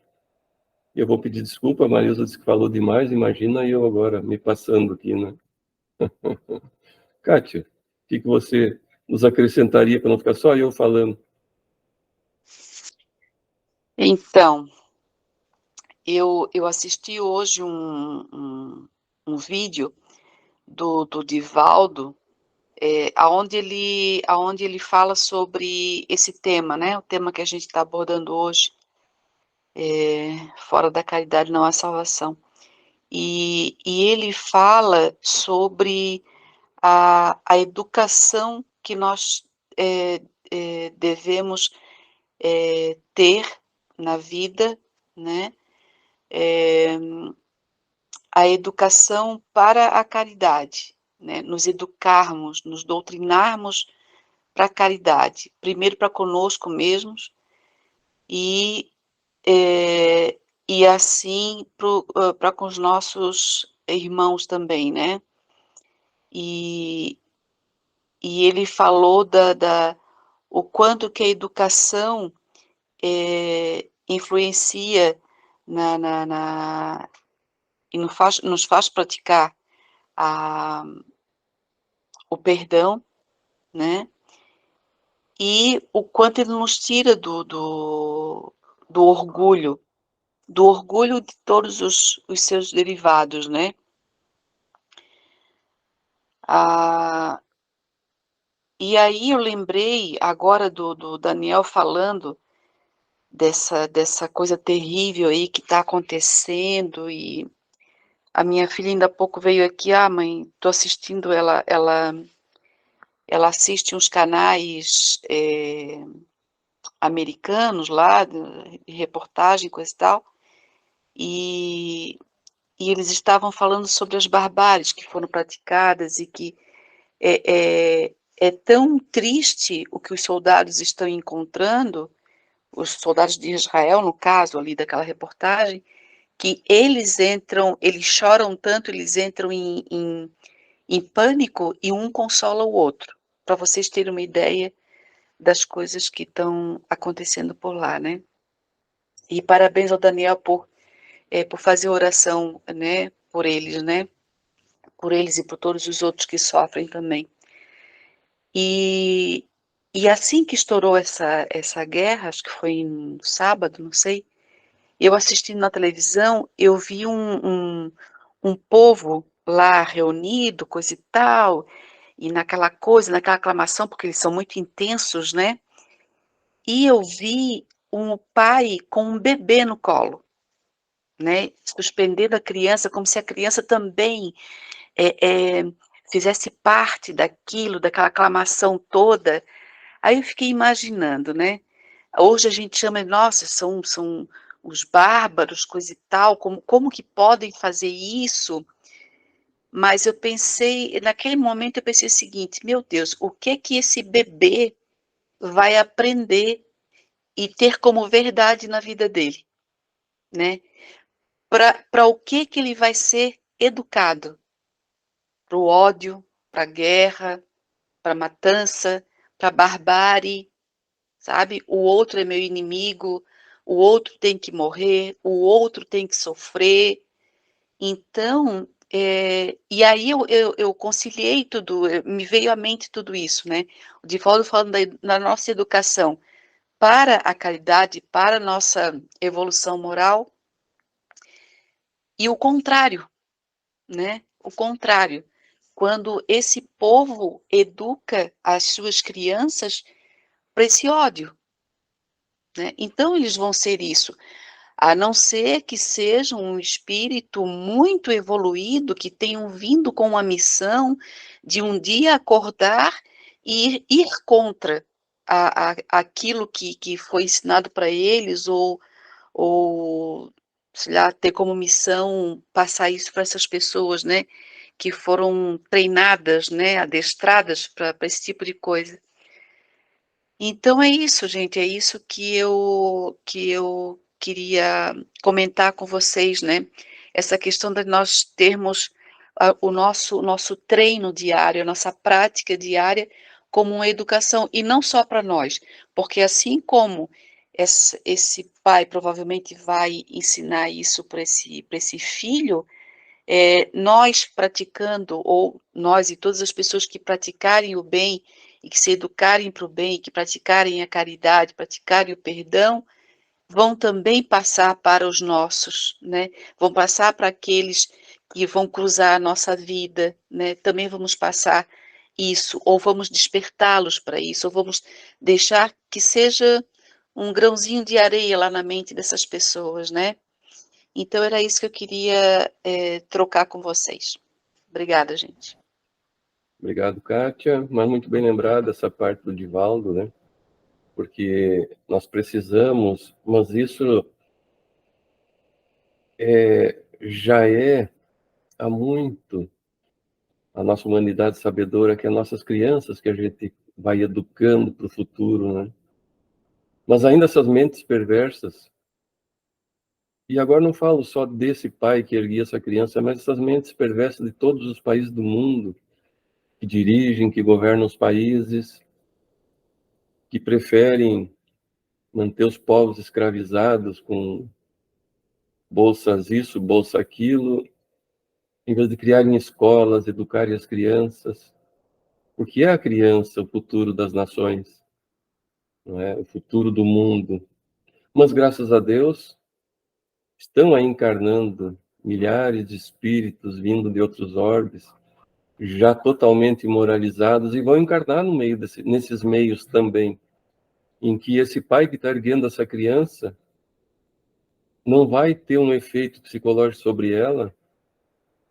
E eu vou pedir desculpa, a Marilza disse que falou demais, imagina eu agora me passando aqui, né? Kátia, o que você nos acrescentaria para não ficar só eu falando? Então, eu assisti hoje um vídeo do Divaldo, aonde ele fala sobre esse tema, né? O tema que a gente está abordando hoje, fora da caridade não há salvação. E ele fala sobre a educação que nós devemos ter na vida, né? A educação para a caridade, né? Nos educarmos, nos doutrinarmos para a caridade, primeiro para conosco mesmos e assim para com os nossos irmãos também, né? E ele falou o quanto que a educação influencia e nos faz praticar o perdão, né? E o quanto ele nos tira do orgulho de todos os seus derivados, né? E aí eu lembrei agora do Daniel falando dessa coisa terrível aí que está acontecendo, e a minha filha ainda há pouco veio aqui, mãe, estou assistindo, ela assiste uns canais americanos lá, de reportagem, coisa e tal, e eles estavam falando sobre as barbáries que foram praticadas e que é tão triste o que os soldados estão encontrando, os soldados de Israel, no caso ali daquela reportagem, que eles choram tanto, eles entram em pânico e um consola o outro, para vocês terem uma ideia das coisas que estão acontecendo por lá, né? E parabéns ao Daniel por fazer oração, né, por eles, né? Por eles e por todos os outros que sofrem também. E assim que estourou essa guerra, acho que foi no sábado, não sei, eu assistindo na televisão, eu vi um povo lá reunido, coisa e tal, e naquela aclamação, porque eles são muito intensos, né? E eu vi um pai com um bebê no colo, né? Suspendendo a criança, como se a criança também fizesse parte daquela aclamação toda. Aí eu fiquei imaginando, né? Hoje a gente chama, nossa, são os bárbaros, coisa e tal, como que podem fazer isso? Mas eu pensei, naquele momento eu pensei o seguinte, meu Deus, o que esse bebê vai aprender e ter como verdade na vida dele, né? Para o que ele vai ser educado? Para o ódio, para a guerra, para a matança, para a barbárie, sabe? O outro é meu inimigo, o outro tem que morrer, o outro tem que sofrer. Então, e aí eu conciliei tudo, me veio à mente tudo isso, né? O Divaldo falando da nossa educação para a caridade, para a nossa evolução moral, e o contrário, né? O contrário, quando esse povo educa as suas crianças para esse ódio, né? Então eles vão ser isso, a não ser que sejam um espírito muito evoluído, que tenham vindo com uma missão de um dia acordar e ir contra aquilo que foi ensinado para eles, ou, sei lá, ter como missão passar isso para essas pessoas, né, que foram treinadas, né, adestradas para esse tipo de coisa. Então é isso, gente, é isso que eu queria comentar com vocês, né, essa questão de nós termos o nosso treino diário, a nossa prática diária como uma educação, e não só para nós, porque assim como esse pai provavelmente vai ensinar isso para esse filho, nós praticando, ou nós e todas as pessoas que praticarem o bem e que se educarem para o bem, que praticarem a caridade, praticarem o perdão, vão também passar para os nossos, né? Vão passar para aqueles que vão cruzar a nossa vida, né? Também vamos passar isso, ou vamos despertá-los para isso, ou vamos deixar que seja um grãozinho de areia lá na mente dessas pessoas, né? Então era isso que eu queria trocar com vocês. Obrigada, gente. Obrigado, Kátia. Mas muito bem lembrada essa parte do Divaldo, né? Porque nós precisamos, mas isso já é há muito a nossa humanidade sabedora, que é nossas crianças que a gente vai educando para o futuro, né? Mas ainda essas mentes perversas, e agora não falo só desse pai que erguia essa criança, mas essas mentes perversas de todos os países do mundo, que dirigem, que governam os países, que preferem manter os povos escravizados com bolsas isso, bolsa aquilo, em vez de criarem escolas, educarem as crianças, porque é a criança o futuro das nações, não é? O futuro do mundo. Mas graças a Deus estão aí encarnando milhares de espíritos vindo de outros orbes, já totalmente imoralizados, e vão encarnar no meio nesses meios também, em que esse pai que está erguendo essa criança não vai ter um efeito psicológico sobre ela,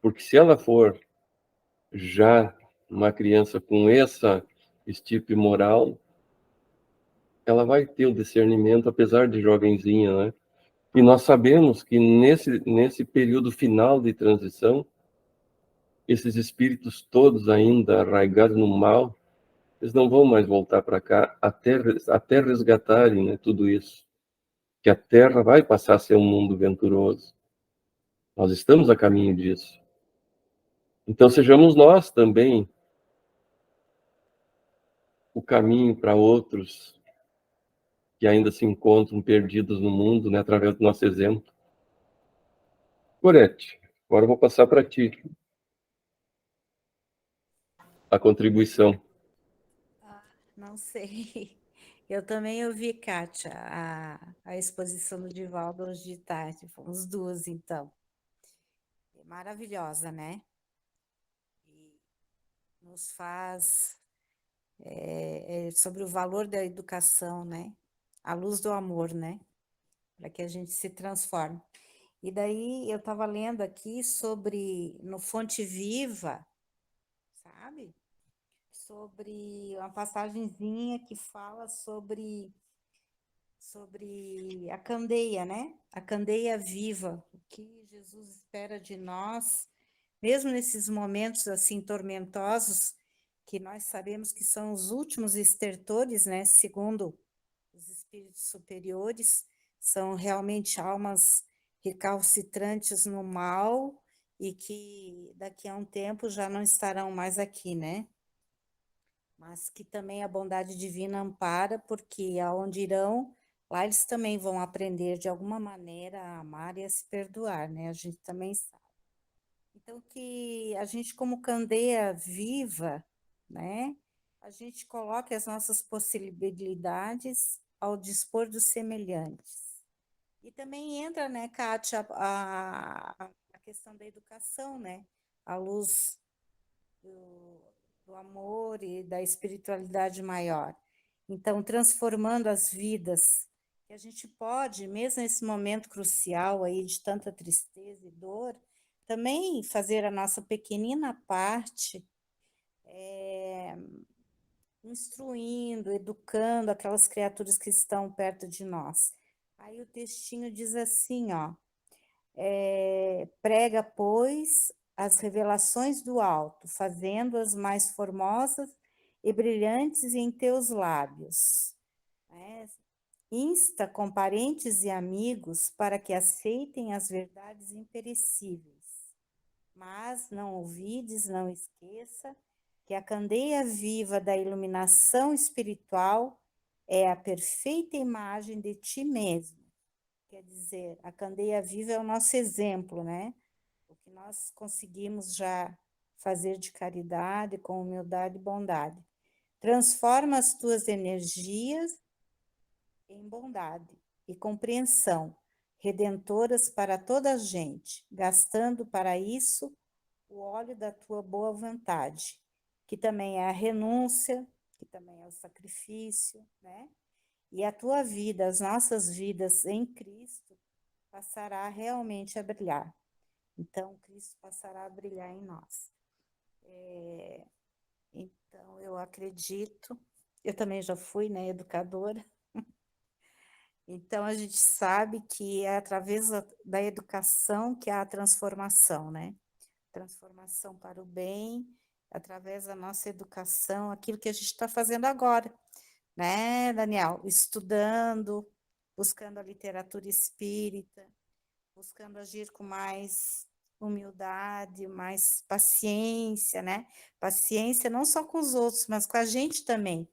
porque se ela for já uma criança com essa estirpe moral, ela vai ter o discernimento, apesar de jovenzinha, né? E nós sabemos que nesse período final de transição, esses espíritos todos ainda arraigados no mal, eles não vão mais voltar para cá até resgatarem, né, tudo isso. Que a Terra vai passar a ser um mundo venturoso. Nós estamos a caminho disso. Então sejamos nós também o caminho para outros que ainda se encontram perdidos no mundo, né, através do nosso exemplo. Gorete, agora eu vou passar para ti a contribuição. Não sei. Eu também ouvi, Kátia, a exposição do Divaldo hoje de tarde. Fomos duas, então. Maravilhosa, né? E nos faz sobre o valor da educação, né? A luz do amor, né? Para que a gente se transforme. E daí eu estava lendo aqui sobre, no Fonte Viva, sabe? Sobre uma passagenzinha que fala sobre a candeia, né? A candeia viva, o que Jesus espera de nós, mesmo nesses momentos assim tormentosos, que nós sabemos que são os últimos estertores, né? Segundo os espíritos superiores, são realmente almas recalcitrantes no mal e que daqui a um tempo já não estarão mais aqui, né? Mas que também a bondade divina ampara, porque aonde irão, lá eles também vão aprender de alguma maneira a amar e a se perdoar, né? A gente também sabe. Então, que a gente, como candeia viva, né? A gente coloque as nossas possibilidades ao dispor dos semelhantes. E também entra, né, Kátia, a questão da educação, né? À luz do amor e da espiritualidade maior. Então, transformando as vidas, que a gente pode, mesmo nesse momento crucial aí de tanta tristeza e dor, também fazer a nossa pequenina parte, instruindo, educando aquelas criaturas que estão perto de nós. Aí o textinho diz assim, ó, prega, pois, as revelações do alto, fazendo-as mais formosas e brilhantes em teus lábios. Né? Insta com parentes e amigos para que aceitem as verdades imperecíveis. Mas não ouvides, não esqueça que a candeia viva da iluminação espiritual é a perfeita imagem de ti mesmo. Quer dizer, a candeia viva é o nosso exemplo, né? O que nós conseguimos já fazer de caridade, com humildade e bondade. Transforma as tuas energias em bondade e compreensão, redentoras para toda a gente, gastando para isso o óleo da tua boa vontade. que também é a renúncia, que também é o sacrifício, né? E a tua vida, as nossas vidas em Cristo, passará realmente a brilhar. Então, Cristo passará a brilhar em nós. Então, eu acredito, eu também já fui, né, educadora, então a gente sabe que é através da educação que há a transformação, né? Transformação para o bem, através da nossa educação, aquilo que a gente está fazendo agora, né, Daniel? Estudando, buscando a literatura espírita, buscando agir com mais humildade, mais paciência, né? Paciência não só com os outros, mas com a gente também.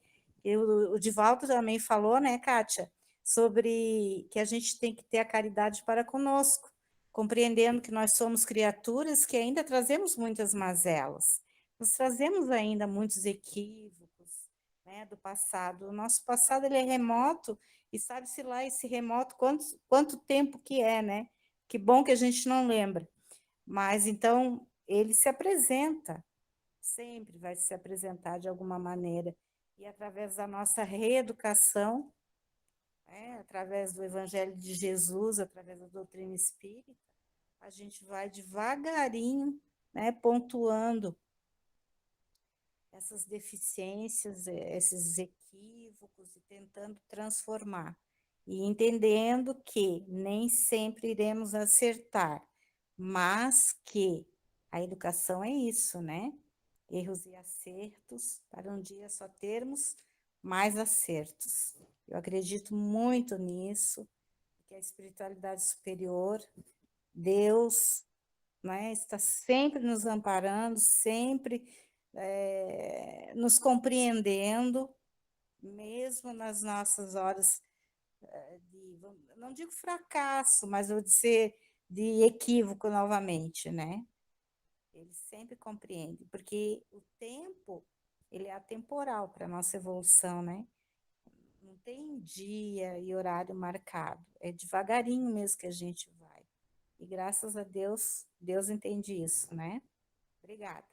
O Divaldo também falou, né, Kátia, sobre que a gente tem que ter a caridade para conosco, compreendendo que nós somos criaturas que ainda trazemos muitas mazelas, nós trazemos ainda muitos equívocos, né, do passado. O nosso passado ele é remoto, e sabe-se lá esse remoto quanto tempo que é, né? Que bom que a gente não lembra. Mas, então, ele se apresenta, sempre vai se apresentar de alguma maneira. E através da nossa reeducação, né, através do Evangelho de Jesus, através da doutrina espírita, a gente vai devagarinho, né, pontuando essas deficiências, esses equívocos, e tentando transformar. E entendendo que nem sempre iremos acertar, mas que a educação é isso, né? Erros e acertos, para um dia só termos mais acertos. Eu acredito muito nisso, que a espiritualidade superior, Deus, né, está sempre nos amparando, sempre nos compreendendo, mesmo nas nossas horas de, não digo fracasso, mas vou dizer de equívoco novamente, né? Ele sempre compreende, porque o tempo, ele é atemporal para a nossa evolução, né? Não tem dia e horário marcado, é devagarinho mesmo que a gente vai. E graças a Deus, Deus entende isso, né? Obrigada.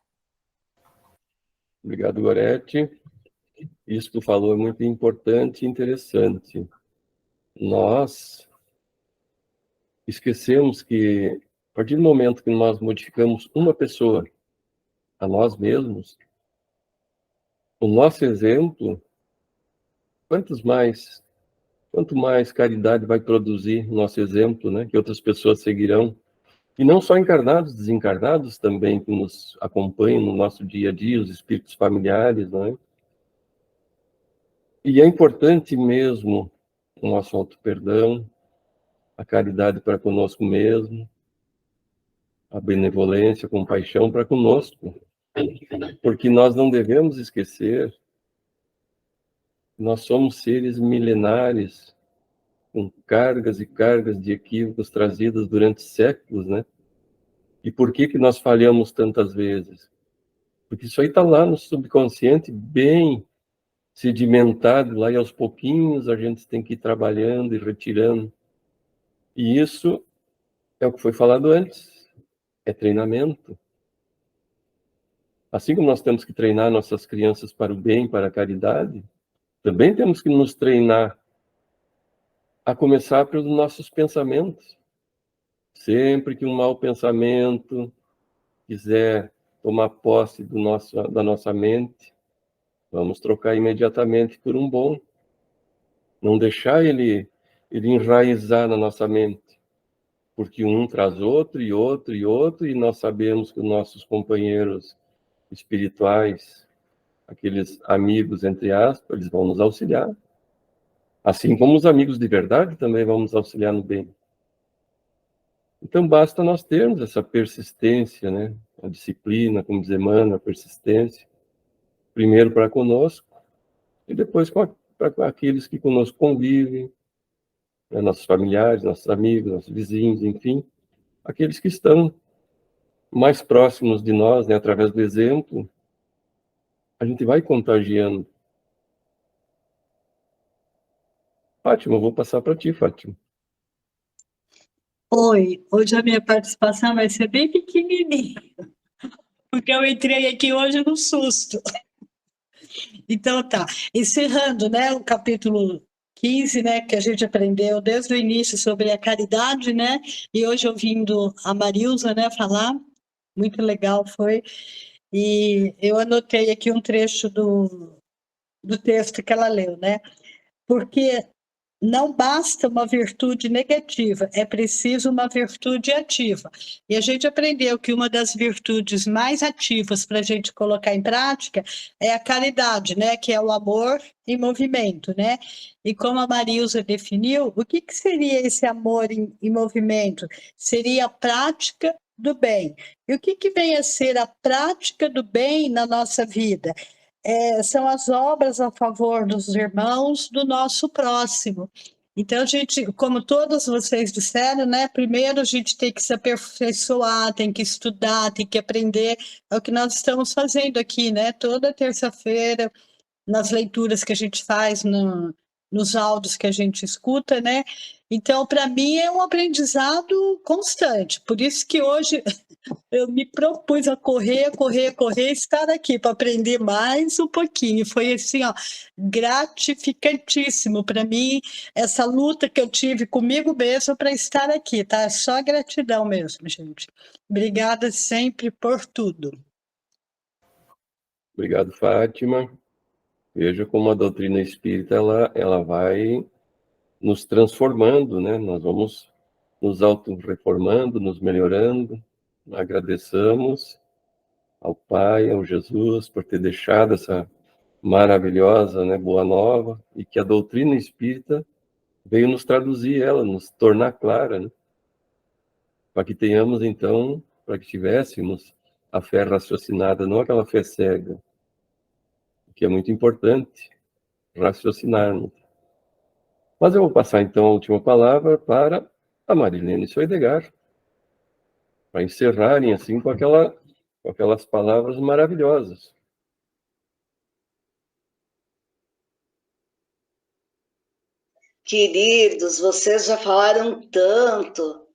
Obrigado, Gorete. Isso que tu falou é muito importante e interessante. Nós esquecemos que, a partir do momento que nós modificamos uma pessoa, a nós mesmos, o nosso exemplo, quanto mais caridade vai produzir o nosso exemplo, né, que outras pessoas seguirão, e não só encarnados, desencarnados também, que nos acompanham no nosso dia a dia, os espíritos familiares, né? E é importante mesmo o nosso auto-perdão, a caridade para conosco mesmo, a benevolência, a compaixão para conosco, porque nós não devemos esquecer que nós somos seres milenares, com cargas e cargas de equívocos trazidas durante séculos, né? E por que nós falhamos tantas vezes? Porque isso aí está lá no subconsciente, bem sedimentado, lá e aos pouquinhos a gente tem que ir trabalhando e retirando. E isso é o que foi falado antes, é treinamento. Assim como nós temos que treinar nossas crianças para o bem, para a caridade, também temos que nos treinar a começar pelos nossos pensamentos. Sempre que um mau pensamento quiser tomar posse da nossa mente, vamos trocar imediatamente por um bom. Não deixar ele enraizar na nossa mente, porque um traz outro, e outro, e outro, e nós sabemos que os nossos companheiros espirituais, aqueles amigos, entre aspas, eles vão nos auxiliar. Assim como os amigos de verdade também vão nos auxiliar no bem. Então, basta nós termos essa persistência, né? A disciplina, como diz Emmanuel, a persistência, primeiro para conosco, e depois para aqueles que conosco convivem, né? Nossos familiares, nossos amigos, nossos vizinhos, enfim, aqueles que estão mais próximos de nós, né? Através do exemplo, a gente vai contagiando. Fátima, eu vou passar para ti, Fátima. Oi, hoje a minha participação vai ser bem pequenininha, porque eu entrei aqui hoje no susto. Então tá, encerrando, né, o capítulo 15, né, que a gente aprendeu desde o início sobre a caridade, né, e hoje ouvindo a Marilza, né, falar, muito legal foi, e eu anotei aqui um trecho do texto que ela leu, né, porque não basta uma virtude negativa, é preciso uma virtude ativa. E a gente aprendeu que uma das virtudes mais ativas para a gente colocar em prática é a caridade, né? Que é o amor em movimento, né? E como a Marilza definiu, o que seria esse amor em movimento? Seria a prática do bem. E o que vem a ser a prática do bem na nossa vida? São as obras a favor dos irmãos do nosso próximo. Então, a gente, como todos vocês disseram, né? Primeiro a gente tem que se aperfeiçoar, tem que estudar, tem que aprender. É o que nós estamos fazendo aqui, né? Toda terça-feira, nas leituras que a gente faz, nos áudios que a gente escuta, né? Então, para mim, é um aprendizado constante. Por isso que hoje eu me propus a correr, estar aqui para aprender mais um pouquinho. Foi assim, ó, gratificantíssimo para mim, essa luta que eu tive comigo mesma para estar aqui, tá? Só gratidão mesmo, gente. Obrigada sempre por tudo. Obrigado, Fátima. Veja como a doutrina espírita ela vai nos transformando, né? Nós vamos nos auto-reformando, nos melhorando. Agradeçamos ao Pai, ao Jesus, por ter deixado essa maravilhosa, né, boa nova, e que a doutrina espírita veio nos traduzir ela, nos tornar clara, né? Para que tenhamos, então, para que tivéssemos a fé raciocinada, não aquela fé cega, que é muito importante raciocinarmos. Mas eu vou passar, então, a última palavra para a Marilene Soedegar, para encerrarem, assim, com aquelas palavras maravilhosas. Queridos, vocês já falaram tanto.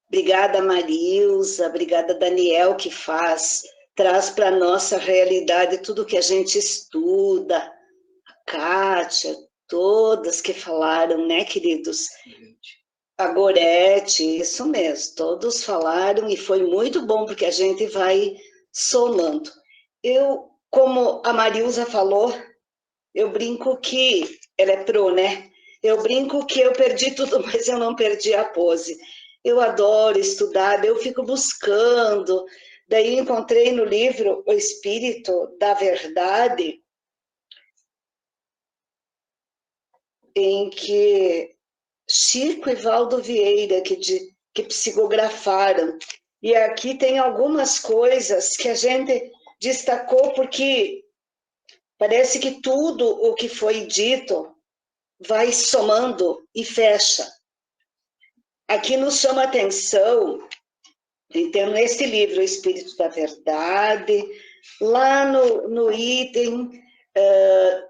Obrigada, Marilza, obrigada, Daniel, que traz para a nossa realidade tudo que a gente estuda, a Kátia, todas que falaram, né, queridos? A Gorete, isso mesmo, todos falaram e foi muito bom, porque a gente vai somando. Como a Marilza falou, eu brinco que, ela é pro, né? Eu brinco que eu perdi tudo, mas eu não perdi a pose. Eu adoro estudar, eu fico buscando. Daí encontrei no livro O Espírito da Verdade, em que Chico e Valdo Vieira, que psicografaram. E aqui tem algumas coisas que a gente destacou, porque parece que tudo o que foi dito vai somando e fecha. Aqui nos chama a atenção, então, nesse livro, O Espírito da Verdade, lá no item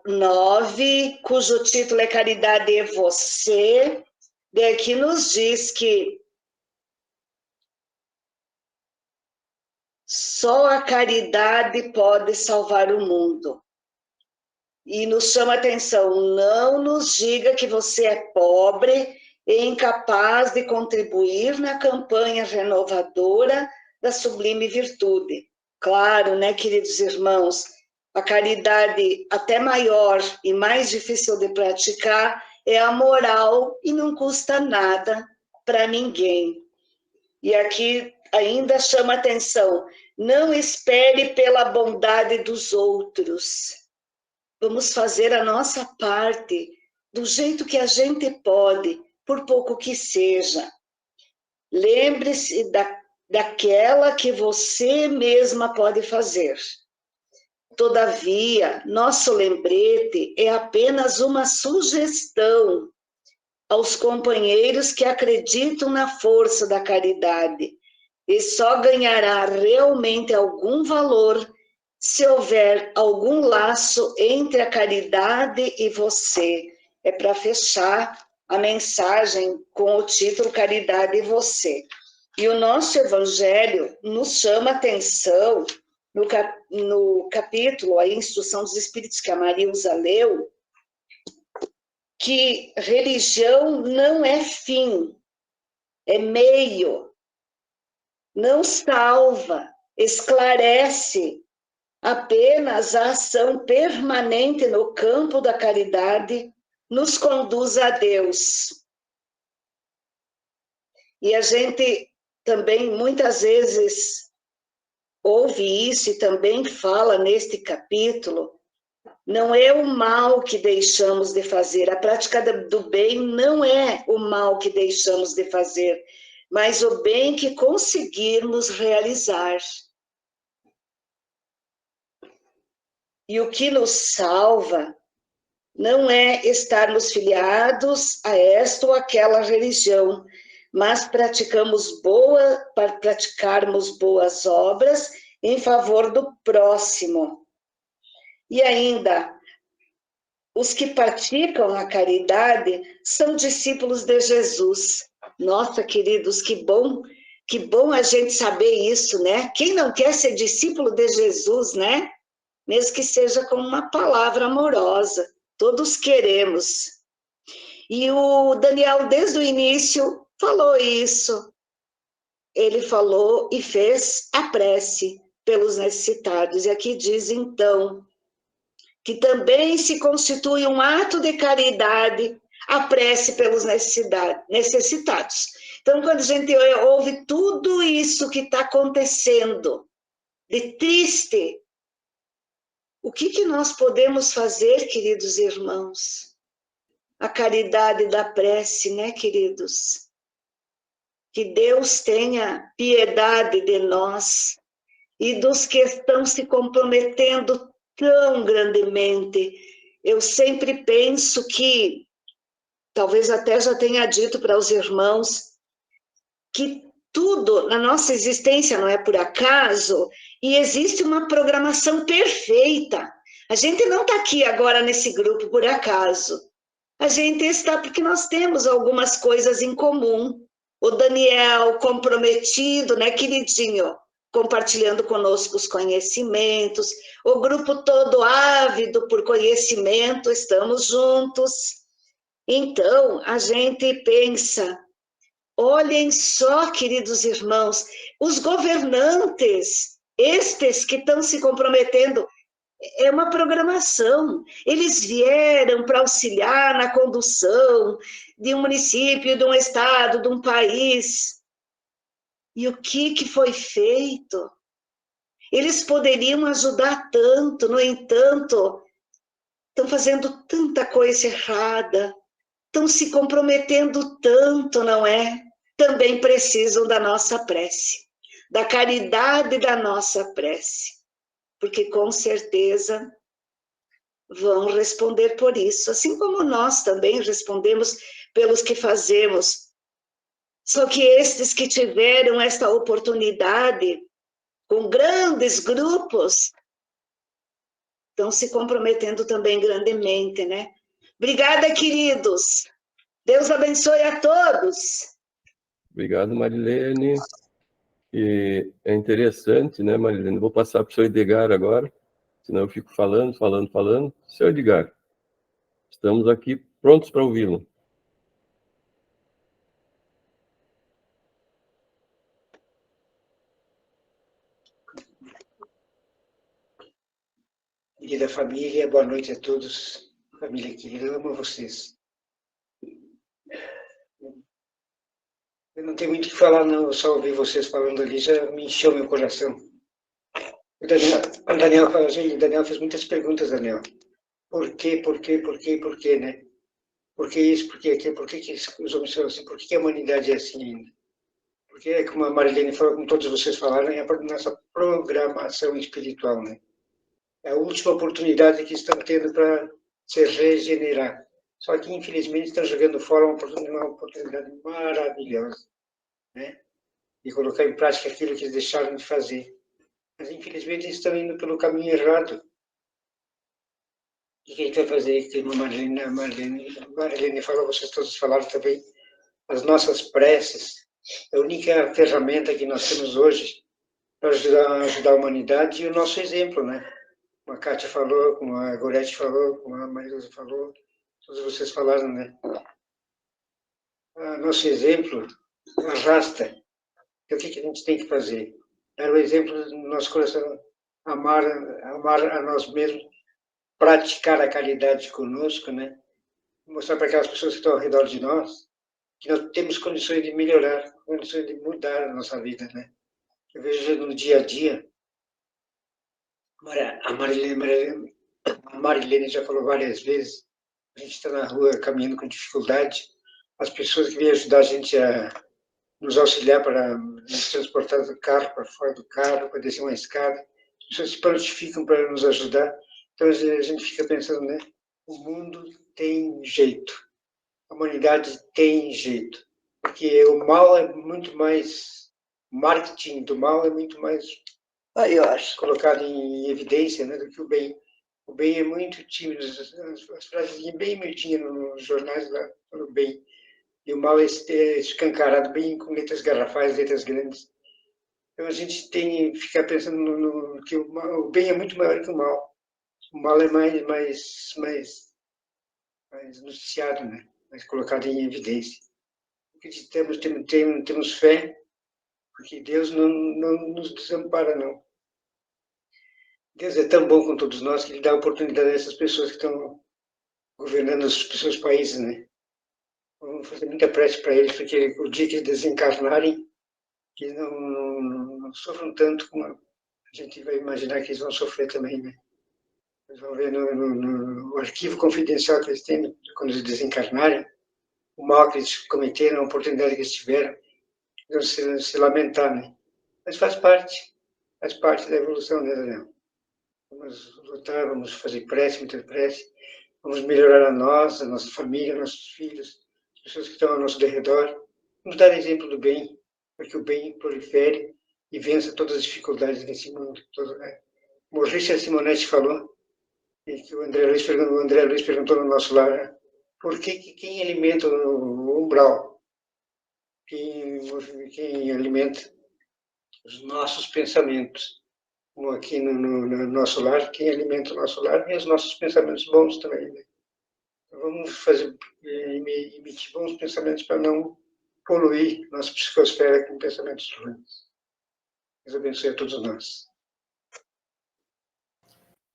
9, cujo título é Caridade é Você, daqui nos diz que só a caridade pode salvar o mundo. E nos chama a atenção, não nos diga que você é pobre e incapaz de contribuir na campanha renovadora da sublime virtude. Claro, né, queridos irmãos, a caridade até maior e mais difícil de praticar é a moral e não custa nada para ninguém. E aqui ainda chama atenção, não espere pela bondade dos outros. Vamos fazer a nossa parte do jeito que a gente pode, por pouco que seja. Lembre-se daquela que você mesma pode fazer. Todavia, nosso lembrete é apenas uma sugestão aos companheiros que acreditam na força da caridade e só ganhará realmente algum valor se houver algum laço entre a caridade e você. É para fechar a mensagem com o título Caridade e Você. E o nosso Evangelho nos chama atenção no capítulo, a Instrução dos Espíritos, que a Marilza leu, que religião não é fim, é meio, não salva, esclarece, apenas a ação permanente no campo da caridade nos conduz a Deus. E a gente também muitas vezes ouve isso e também fala neste capítulo, não é o mal que deixamos de fazer, a prática do bem não é o mal que deixamos de fazer, mas o bem que conseguirmos realizar. E o que nos salva não é estarmos filiados a esta ou aquela religião, mas praticarmos boas obras em favor do próximo. E ainda, os que praticam a caridade são discípulos de Jesus. Nossa, queridos, que bom a gente saber isso, né? Quem não quer ser discípulo de Jesus, né? Mesmo que seja com uma palavra amorosa, todos queremos. E o Daniel, desde o início, falou isso. Ele falou e fez a prece pelos necessitados. E aqui diz, então, que também se constitui um ato de caridade a prece pelos necessitados. Então, quando a gente ouve tudo isso que está acontecendo, de triste, o que nós podemos fazer, queridos irmãos? A caridade da prece, né, queridos? Que Deus tenha piedade de nós e dos que estão se comprometendo tão grandemente. Eu sempre penso que, talvez até já tenha dito para os irmãos, que tudo na nossa existência não é por acaso e existe uma programação perfeita. A gente não está aqui agora nesse grupo por acaso. A gente está porque nós temos algumas coisas em comum. O Daniel comprometido, né, queridinho, compartilhando conosco os conhecimentos, o grupo todo ávido por conhecimento, estamos juntos. Então, a gente pensa, olhem só, queridos irmãos, os governantes, estes que estão se comprometendo, é uma programação. Eles vieram para auxiliar na condução de um município, de um estado, de um país. E o que foi feito? Eles poderiam ajudar tanto, no entanto, estão fazendo tanta coisa errada, estão se comprometendo tanto, não é? Também precisam da nossa prece, da caridade da nossa prece, porque com certeza vão responder por isso, assim como nós também respondemos pelos que fazemos. Só que estes que tiveram esta oportunidade, com grandes grupos, estão se comprometendo também grandemente, né? Obrigada, queridos. Deus abençoe a todos. Obrigado, Marilene. E é interessante, né, Marilene? Vou passar para o senhor Edgar agora, senão eu fico falando. Senhor Edgar, estamos aqui prontos para ouvi-lo. Querida família, boa noite a todos. Família querida, eu amo vocês. Eu não tenho muito o que falar, não. Eu só ouvi vocês falando ali, já me encheu meu coração. O Daniel fala assim, Daniel fez muitas perguntas, Daniel. Por quê, né? Por que isso, por que aquilo, por que os homens são assim, por que a humanidade é assim ainda? Porque, como a Marilene falou, como todos vocês falaram, é a nossa programação espiritual, né? É a última oportunidade que estão tendo para se regenerar. Só que, infelizmente, estão jogando fora uma oportunidade maravilhosa, né? De colocar em prática aquilo que eles deixaram de fazer. Mas, infelizmente, eles estão indo pelo caminho errado. O que a gente vai fazer? Como a Marilene falou, vocês todos falaram também, as nossas preces, a única ferramenta que nós temos hoje para ajudar a humanidade, e o nosso exemplo, né? Como a Kátia falou, como a Gorete falou, como a Marilza falou, todos vocês falaram, né? Nosso exemplo arrasta. Então, o que a gente tem que fazer? Dar o exemplo do nosso coração, amar a nós mesmos, praticar a caridade conosco, né? Mostrar para aquelas pessoas que estão ao redor de nós que nós temos condições de melhorar, condições de mudar a nossa vida, né? Eu vejo no dia a dia, a Marilene já falou várias vezes, a gente está na rua caminhando com dificuldade, as pessoas que vêm ajudar a gente a nos auxiliar para nos transportar do carro para fora do carro, para descer uma escada, as pessoas se prontificam para nos ajudar, então a gente fica pensando, né? O mundo tem jeito, a humanidade tem jeito, porque o mal é muito mais, o marketing do mal é muito mais colocado em evidência, né, do que o bem. O bem é muito tímido, as frases bem miudinhas nos jornais lá, o bem. E o mal é escancarado bem com letras garrafais, letras grandes. Então a gente tem que ficar pensando que o bem é muito maior que o mal. O mal é mais noticiado, né? Mais colocado em evidência. Acreditamos, temos fé, porque Deus não nos desampara, não. Deus é tão bom com todos nós que Ele dá oportunidade a essas pessoas que estão governando os seus países, né? Vamos fazer muita prece para eles, porque o dia que eles desencarnarem, que não sofram tanto como a gente vai imaginar que eles vão sofrer também, né? Eles vão ver no arquivo confidencial que eles têm, quando eles desencarnarem, o mal que eles cometeram, a oportunidade que eles tiveram, vão se lamentar, né? Mas faz parte da evolução, né, Daniel? Vamos lutar, vamos fazer prece, muita prece, vamos melhorar a nossa família, nossos filhos, as pessoas que estão ao nosso derredor, vamos dar exemplo do bem, para que o bem prolifere e vença todas as dificuldades desse mundo. Como Richard Simonetti falou, e que o André Luiz perguntou no nosso lar, né? Por que quem alimenta o umbral? Quem alimenta os nossos pensamentos? Como aqui no nosso lar, quem alimenta o nosso lar e os nossos pensamentos bons também, né? Então, vamos emitir bons pensamentos para não poluir nossa psicosfera com pensamentos ruins. Deus abençoe a todos nós.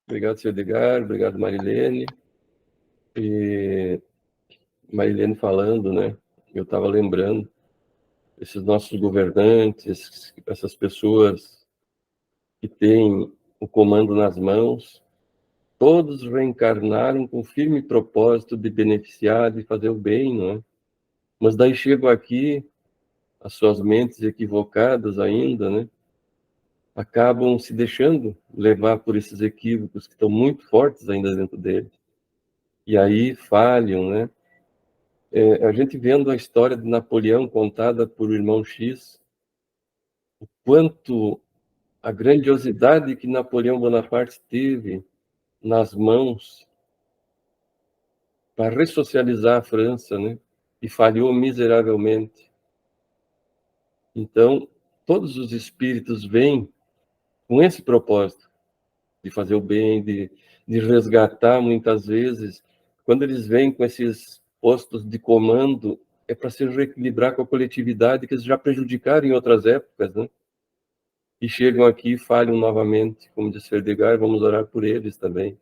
Obrigado, senhor Edgar. Obrigado, Marilene. E Marilene falando, né? Eu estava lembrando, esses nossos governantes, essas pessoas que têm o comando nas mãos, todos reencarnaram com firme propósito de beneficiar, de fazer o bem, não é? Mas daí chegam aqui, as suas mentes equivocadas ainda, né? Acabam se deixando levar por esses equívocos que estão muito fortes ainda dentro deles. E aí falham, né? A gente vendo a história de Napoleão contada por o irmão X, o quanto a grandiosidade que Napoleão Bonaparte teve nas mãos para ressocializar a França, né? E falhou miseravelmente. Então, todos os espíritos vêm com esse propósito de fazer o bem, de resgatar muitas vezes. Quando eles vêm com esses postos de comando, é para se reequilibrar com a coletividade que eles já prejudicaram em outras épocas, né? E chegam aqui e falham novamente, como disse Edgar, vamos orar por eles também.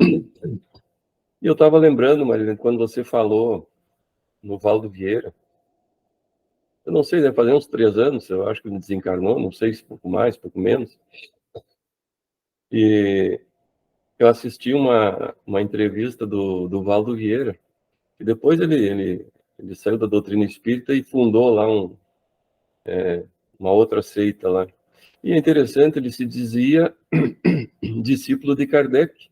E eu estava lembrando, Marilene, quando você falou no Valdo Vieira, eu não sei, deve fazer uns 3 anos, eu acho que ele desencarnou, não sei se pouco mais, pouco menos. E eu assisti uma entrevista do Valdo Vieira, e depois ele saiu da doutrina espírita e fundou lá uma outra seita lá. E é interessante, ele se dizia discípulo de Kardec.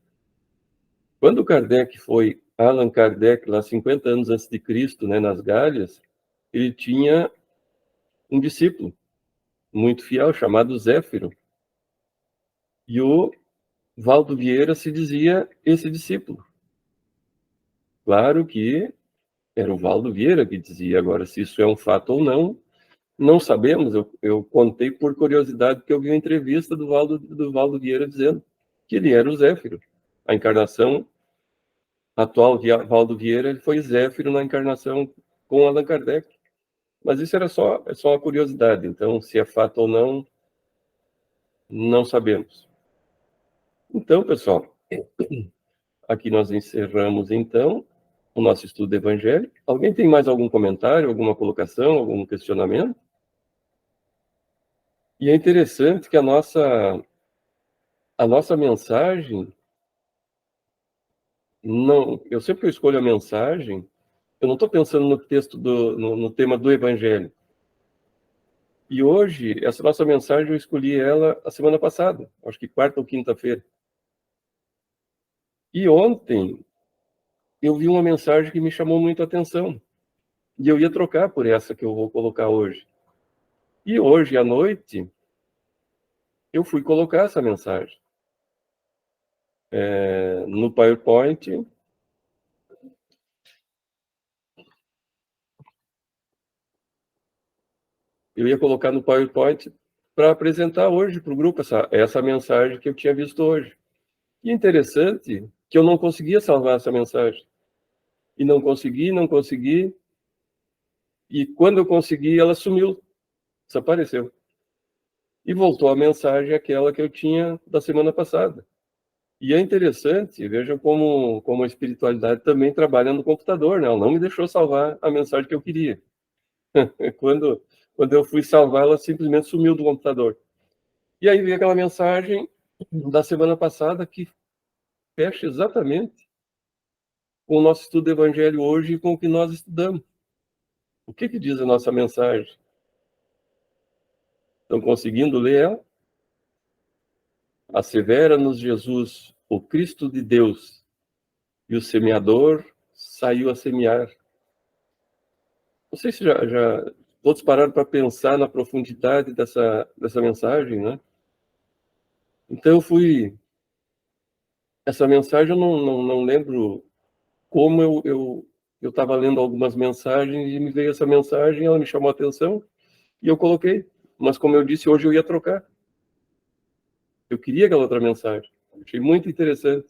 Quando Kardec foi, Allan Kardec, lá 50 anos antes de Cristo, né, nas Galhas, ele tinha um discípulo muito fiel, chamado Zéfiro. E o Valdo Vieira se dizia esse discípulo. Claro que era o Valdo Vieira que dizia. Agora, se isso é um fato ou não, não sabemos, eu contei por curiosidade, porque eu vi uma entrevista do Valdo Vieira dizendo que ele era o Zéfiro. A encarnação atual de Valdo Vieira, ele foi Zéfiro na encarnação com Allan Kardec. Mas isso é só uma curiosidade, então, se é fato ou não, não sabemos. Então, pessoal, aqui nós encerramos, então, o nosso estudo evangélico. Alguém tem mais algum comentário, alguma colocação, algum questionamento? E é interessante que a nossa mensagem, não, eu sempre que eu escolho a mensagem, eu não estou pensando no texto, no tema do evangelho. E hoje, essa nossa mensagem, eu escolhi ela a semana passada, acho que quarta ou quinta-feira. E ontem, eu vi uma mensagem que me chamou muito a atenção. E eu ia trocar por essa que eu vou colocar hoje. E hoje, à noite, eu fui colocar essa mensagem. No PowerPoint. Eu ia colocar no PowerPoint para apresentar hoje para o grupo essa mensagem que eu tinha visto hoje. E interessante que eu não conseguia salvar essa mensagem. E não consegui. E quando eu consegui, ela sumiu, desapareceu. E voltou a mensagem aquela que eu tinha da semana passada. E é interessante, vejam como a espiritualidade também trabalha no computador, né? Ela não me deixou salvar a mensagem que eu queria. Quando eu fui salvar, ela simplesmente sumiu do computador. E aí veio aquela mensagem da semana passada que fecha exatamente com o nosso estudo do Evangelho hoje e com o que nós estudamos. O que diz a nossa mensagem? Estão conseguindo ler ela? Assevera-nos Jesus, o Cristo de Deus, e o semeador saiu a semear. Não sei se já todos pararam para pensar na profundidade dessa mensagem, né? Então eu fui... Essa mensagem eu não lembro como eu estava lendo algumas mensagens e me veio essa mensagem, ela me chamou a atenção e eu coloquei. Mas como eu disse, hoje eu ia trocar. Eu queria aquela outra mensagem. Achei muito interessante.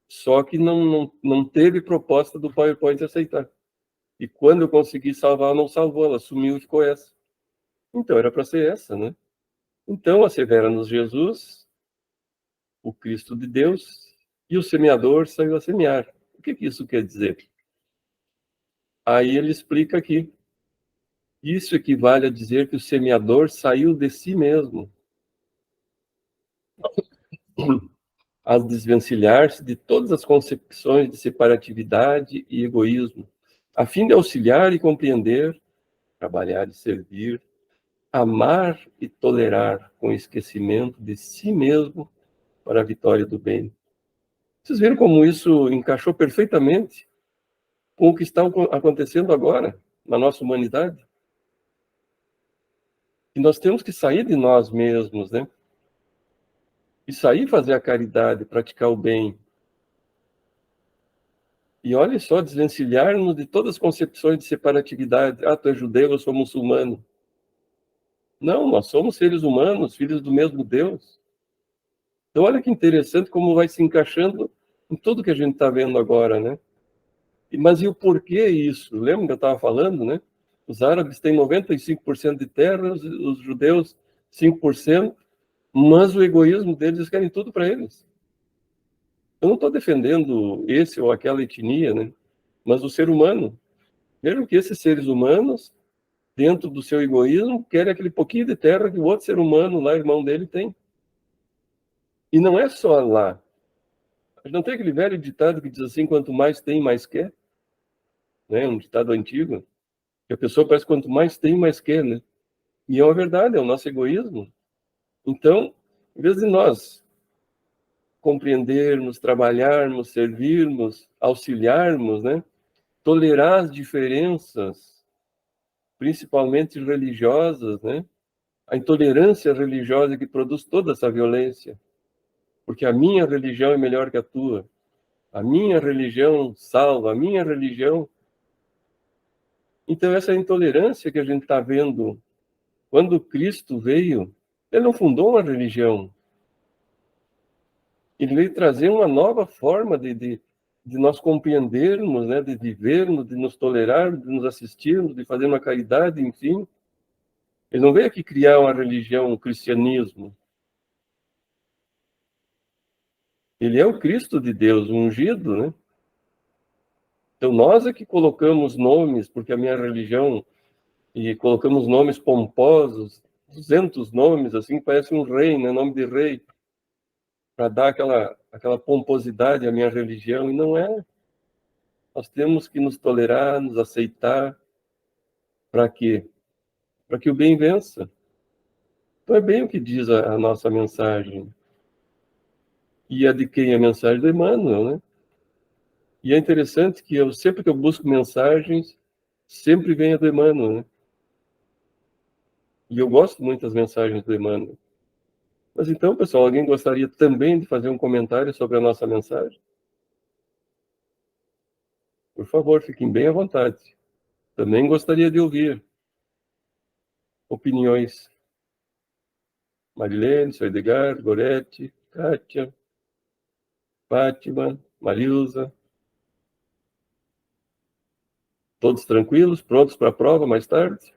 Só que não teve proposta do PowerPoint aceitar. E quando eu consegui salvar, ela não salvou, ela sumiu e ficou essa. Então era para ser essa, né? Então, assevera-nos Jesus, o Cristo de Deus, e o semeador saiu a semear. O que isso quer dizer? Aí ele explica aqui. Isso equivale a dizer que o semeador saiu de si mesmo, a desvencilhar-se de todas as concepções de separatividade e egoísmo, a fim de auxiliar e compreender, trabalhar e servir, amar e tolerar com esquecimento de si mesmo para a vitória do bem. Vocês viram como isso encaixou perfeitamente com o que está acontecendo agora na nossa humanidade? E nós temos que sair de nós mesmos, né? E sair fazer a caridade, praticar o bem. E olha só, desvencilhar-nos de todas as concepções de separatividade. Ah, tu é judeu, eu sou muçulmano. Não, nós somos seres humanos, filhos do mesmo Deus. Então olha que interessante como vai se encaixando em tudo que a gente está vendo agora, né? Mas e o porquê isso? Lembra que eu estava falando, né? Os árabes têm 95% de terra, os judeus 5%, mas o egoísmo deles, eles querem tudo para eles. Eu não estou defendendo esse ou aquela etnia, né? Mas o ser humano. Mesmo que esses seres humanos, dentro do seu egoísmo, querem aquele pouquinho de terra que o outro ser humano lá, irmão dele, tem. E não é só lá. Não tem aquele velho ditado que diz assim, quanto mais tem, mais quer? Né? Um ditado antigo. Que a pessoa parece que quanto mais tem, mais quer, né? E é uma verdade, é o nosso egoísmo. Então, em vez de nós compreendermos, trabalharmos, servirmos, auxiliarmos, né? Tolerar as diferenças, principalmente religiosas, né? A intolerância religiosa que produz toda essa violência. Porque a minha religião é melhor que a tua. A minha religião salva, a minha religião. Então, essa intolerância que a gente está vendo Quando Cristo veio, ele não fundou uma religião. Ele veio trazer uma nova forma de nós compreendermos, né, de vivermos, de nos tolerarmos, de nos assistirmos, de fazer uma caridade, enfim. Ele não veio aqui criar uma religião, um cristianismo. Ele é o Cristo de Deus, o ungido, né? Então nós é que colocamos nomes, porque a minha religião, e colocamos nomes pomposos, 200 nomes, assim, parece um rei, né? Nome de rei, para dar aquela pomposidade à minha religião, e não é. Nós temos que nos tolerar, nos aceitar, para quê? Para que o bem vença. Então é bem o que diz a nossa mensagem. E a de quem? A mensagem do Emmanuel, né? E é interessante que sempre que eu busco mensagens, sempre vem a do Emmanuel, né? E eu gosto muito das mensagens do Emmanuel. Mas então, pessoal, alguém gostaria também de fazer um comentário sobre a nossa mensagem? Por favor, fiquem bem à vontade. Também gostaria de ouvir opiniões. Marilene, seu Edgar, Gorete, Kátia, Fátima, Marilza. Todos tranquilos, prontos para a prova mais tarde?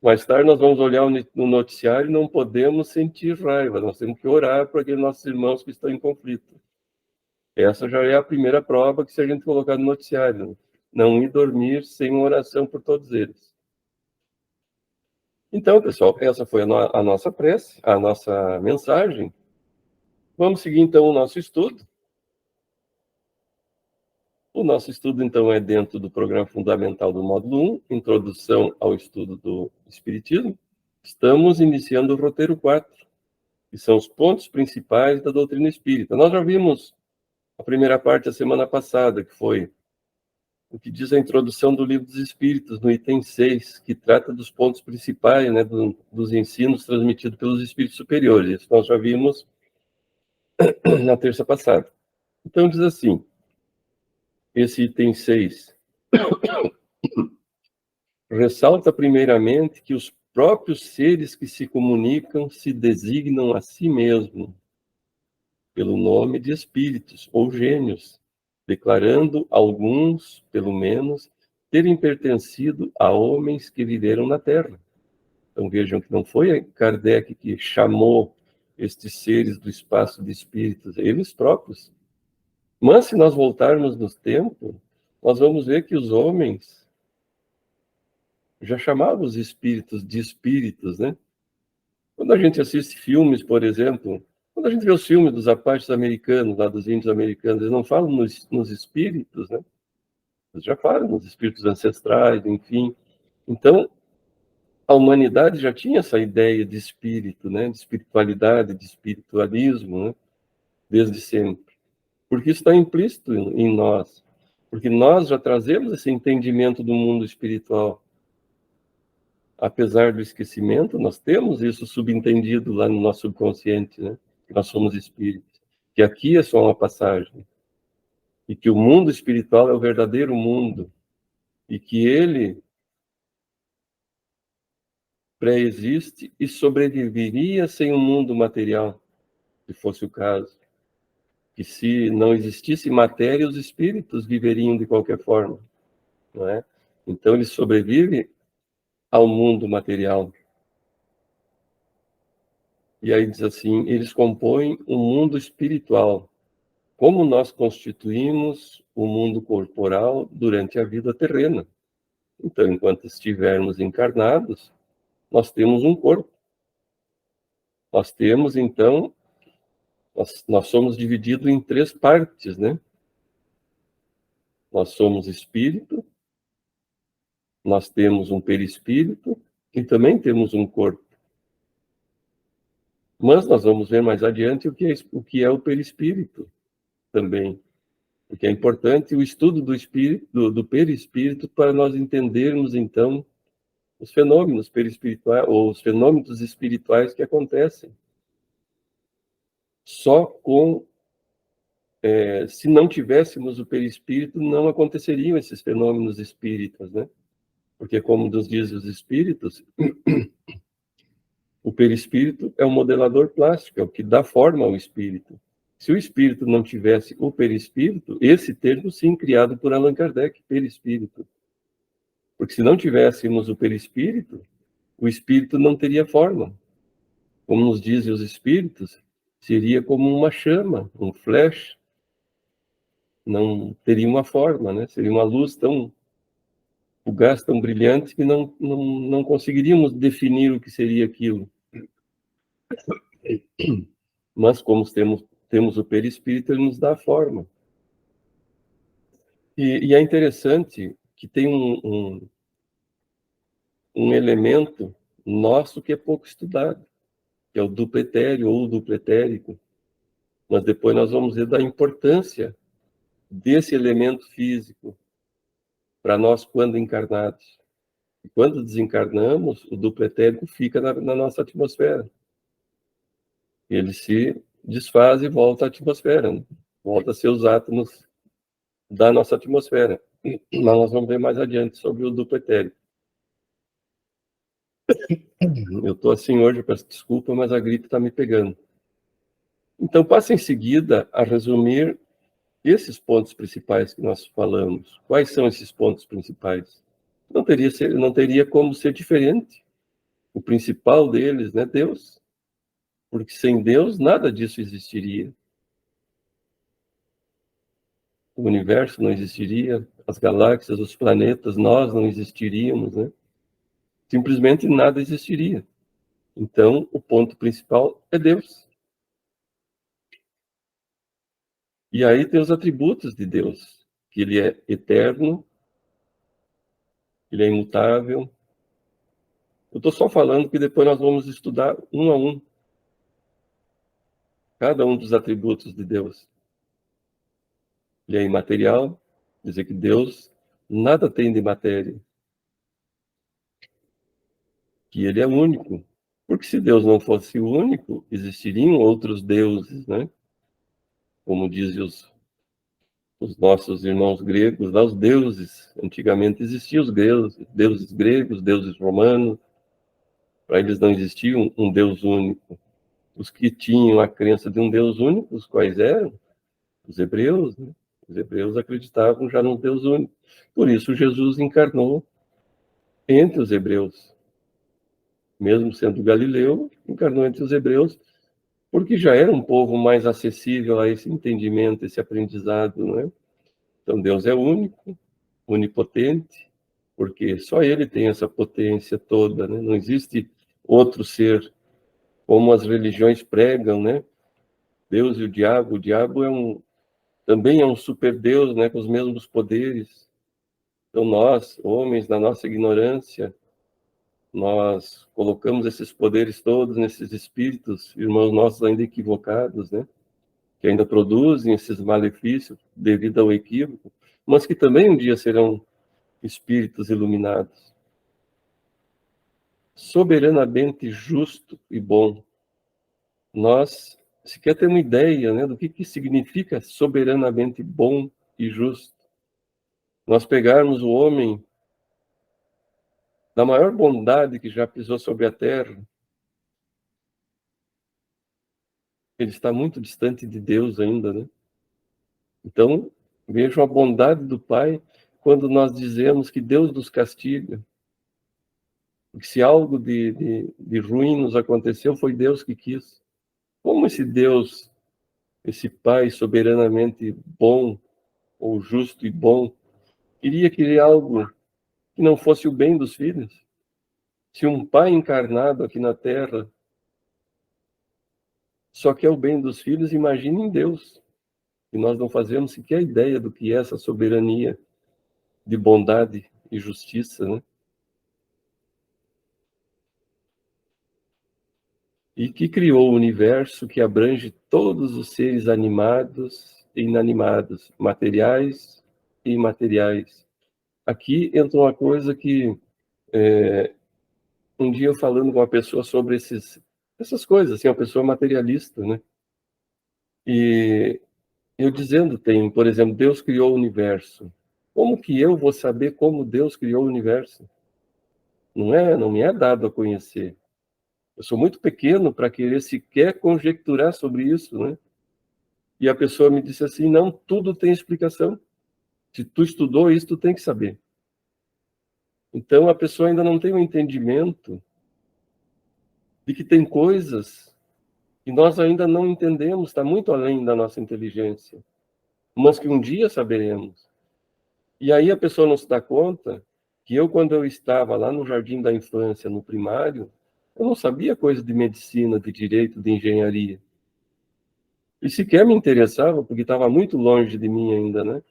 Mais tarde nós vamos olhar no noticiário e não podemos sentir raiva, nós temos que orar por aqueles nossos irmãos que estão em conflito. Essa já é a primeira prova que se a gente colocar no noticiário, não ir dormir sem uma oração por todos eles. Então, pessoal, essa foi a nossa prece, a nossa mensagem. Vamos seguir então o nosso estudo. O nosso estudo, então, é dentro do programa fundamental do módulo 1, Introdução ao Estudo do Espiritismo. Estamos iniciando o roteiro 4, que são os pontos principais da doutrina espírita. Nós já vimos a primeira parte a semana passada, que foi o que diz a introdução do Livro dos Espíritos, no item 6, que trata dos pontos principais, né, dos ensinos transmitidos pelos espíritos superiores. Isso nós já vimos na terça passada. Então, diz assim, esse item 6 ressalta primeiramente que os próprios seres que se comunicam se designam a si mesmos pelo nome de espíritos ou gênios, declarando alguns, pelo menos, terem pertencido a homens que viveram na Terra. Então vejam que não foi Kardec que chamou estes seres do espaço de espíritos, eles próprios. Mas se nós voltarmos no tempo, nós vamos ver que os homens já chamavam os espíritos de espíritos, né? Quando a gente assiste filmes, por exemplo, quando a gente vê os filmes dos Apaches americanos, lá dos índios americanos, eles não falam nos espíritos, né? Eles já falam nos espíritos ancestrais, enfim. Então, a humanidade já tinha essa ideia de espírito, né? De espiritualidade, de espiritualismo, né? Desde sempre. Porque isso está implícito em nós. Porque nós já trazemos esse entendimento do mundo espiritual. Apesar do esquecimento, nós temos isso subentendido lá no nosso subconsciente, né? Que nós somos espíritos. Que aqui é só uma passagem. E que o mundo espiritual é o verdadeiro mundo. E que ele pré-existe e sobreviveria sem um mundo material, se fosse o caso. Que se não existisse matéria, os espíritos viveriam de qualquer forma, não é? Então ele sobrevive ao mundo material. E aí diz assim, eles compõem um mundo espiritual, como nós constituímos o mundo corporal durante a vida terrena. Então, enquanto estivermos encarnados, nós temos um corpo. Nós temos, então, nós somos divididos em 3 partes, né? Nós somos espírito, nós temos um perispírito e também temos um corpo. Mas nós vamos ver mais adiante o que é o perispírito também. Porque é importante o estudo do espírito, do perispírito, para nós entendermos, então, os fenômenos perispirituais, ou os fenômenos espirituais que acontecem. Só se não tivéssemos o perispírito, não aconteceriam esses fenômenos espíritas, né? Porque, como nos dizem os espíritos, o perispírito é um modelador plástico, é o que dá forma ao espírito. Se o espírito não tivesse o perispírito, esse termo sim criado por Allan Kardec, perispírito. Porque se não tivéssemos o perispírito, o espírito não teria forma. Como nos dizem os espíritos, seria como uma chama, um flash, não teria uma forma, né? Seria uma luz tão fugaz, tão brilhante, que não conseguiríamos definir o que seria aquilo. Mas como temos o perispírito, ele nos dá a forma. E é interessante que tem um elemento nosso que é pouco estudado, que é o duplo etéreo ou o duplo etérico. Mas depois nós vamos ver da importância desse elemento físico para nós quando encarnados. E quando desencarnamos, o duplo etérico fica na nossa atmosfera. Ele se desfaz e volta à atmosfera, né? Volta a ser os átomos da nossa atmosfera. Mas nós vamos ver mais adiante sobre o duplo etérico. Eu estou assim hoje, peço desculpa, mas a gripe está me pegando. Então, passo em seguida a resumir esses pontos principais que nós falamos. Quais são esses pontos principais? Não teria como ser diferente. O principal deles, né, Deus. Porque sem Deus, nada disso existiria. O universo não existiria, as galáxias, os planetas, nós não existiríamos, né? Simplesmente nada existiria. Então, o ponto principal é Deus. E aí tem os atributos de Deus, que ele é eterno, ele é imutável. Eu estou só falando que depois nós vamos estudar um a um, cada um dos atributos de Deus. Ele é imaterial, quer dizer que Deus nada tem de matéria. Que ele é único. Porque se Deus não fosse único, existiriam outros deuses, né? Como dizem os nossos irmãos gregos, lá os deuses. Antigamente existiam os deuses gregos, deuses romanos. Para eles não existia um Deus único. Os que tinham a crença de um Deus único, os quais eram? Os hebreus, né? Os hebreus acreditavam já num Deus único. Por isso Jesus encarnou entre os hebreus. Mesmo sendo galileu, encarnou entre os hebreus, porque já era um povo mais acessível a esse entendimento, esse aprendizado, né? Então Deus é único, onipotente, porque só Ele tem essa potência toda, né? Não existe outro ser, como as religiões pregam, né? Deus e o diabo também é um superdeus, né? Com os mesmos poderes. Então nós, homens, na nossa ignorância, nós colocamos esses poderes todos nesses espíritos, irmãos nossos ainda equivocados, né? Que ainda produzem esses malefícios devido ao equívoco, mas que também um dia serão espíritos iluminados. Soberanamente justo e bom. Nós, se quer ter uma ideia, né, do que significa soberanamente bom e justo, nós pegarmos o homem da maior bondade que já pisou sobre a terra, ele está muito distante de Deus ainda, né? Então, vejam a bondade do Pai quando nós dizemos que Deus nos castiga. Porque se algo de ruim nos aconteceu, foi Deus que quis. Como esse Deus, esse Pai soberanamente bom, ou justo e bom, iria querer algo que não fosse o bem dos filhos? Se um Pai encarnado aqui na Terra só quer o bem dos filhos, imagine em Deus. E nós não fazemos sequer ideia do que é essa soberania de bondade e justiça, né? E que criou o universo que abrange todos os seres animados e inanimados, materiais e imateriais. Aqui entra uma coisa que um dia eu falando com uma pessoa sobre essas coisas, assim, uma pessoa materialista, né? E eu dizendo, por exemplo, Deus criou o universo. Como que eu vou saber como Deus criou o universo? não me é dado a conhecer. Eu sou muito pequeno para querer sequer conjecturar sobre isso, né? E a pessoa me disse assim, não, tudo tem explicação. Se tu estudou isso, tu tem que saber. Então, a pessoa ainda não tem um entendimento de que tem coisas que nós ainda não entendemos, está muito além da nossa inteligência, mas que um dia saberemos. E aí a pessoa não se dá conta que quando eu estava lá no jardim da infância, no primário, eu não sabia coisa de medicina, de direito, de engenharia. E sequer me interessava, porque estava muito longe de mim ainda, né?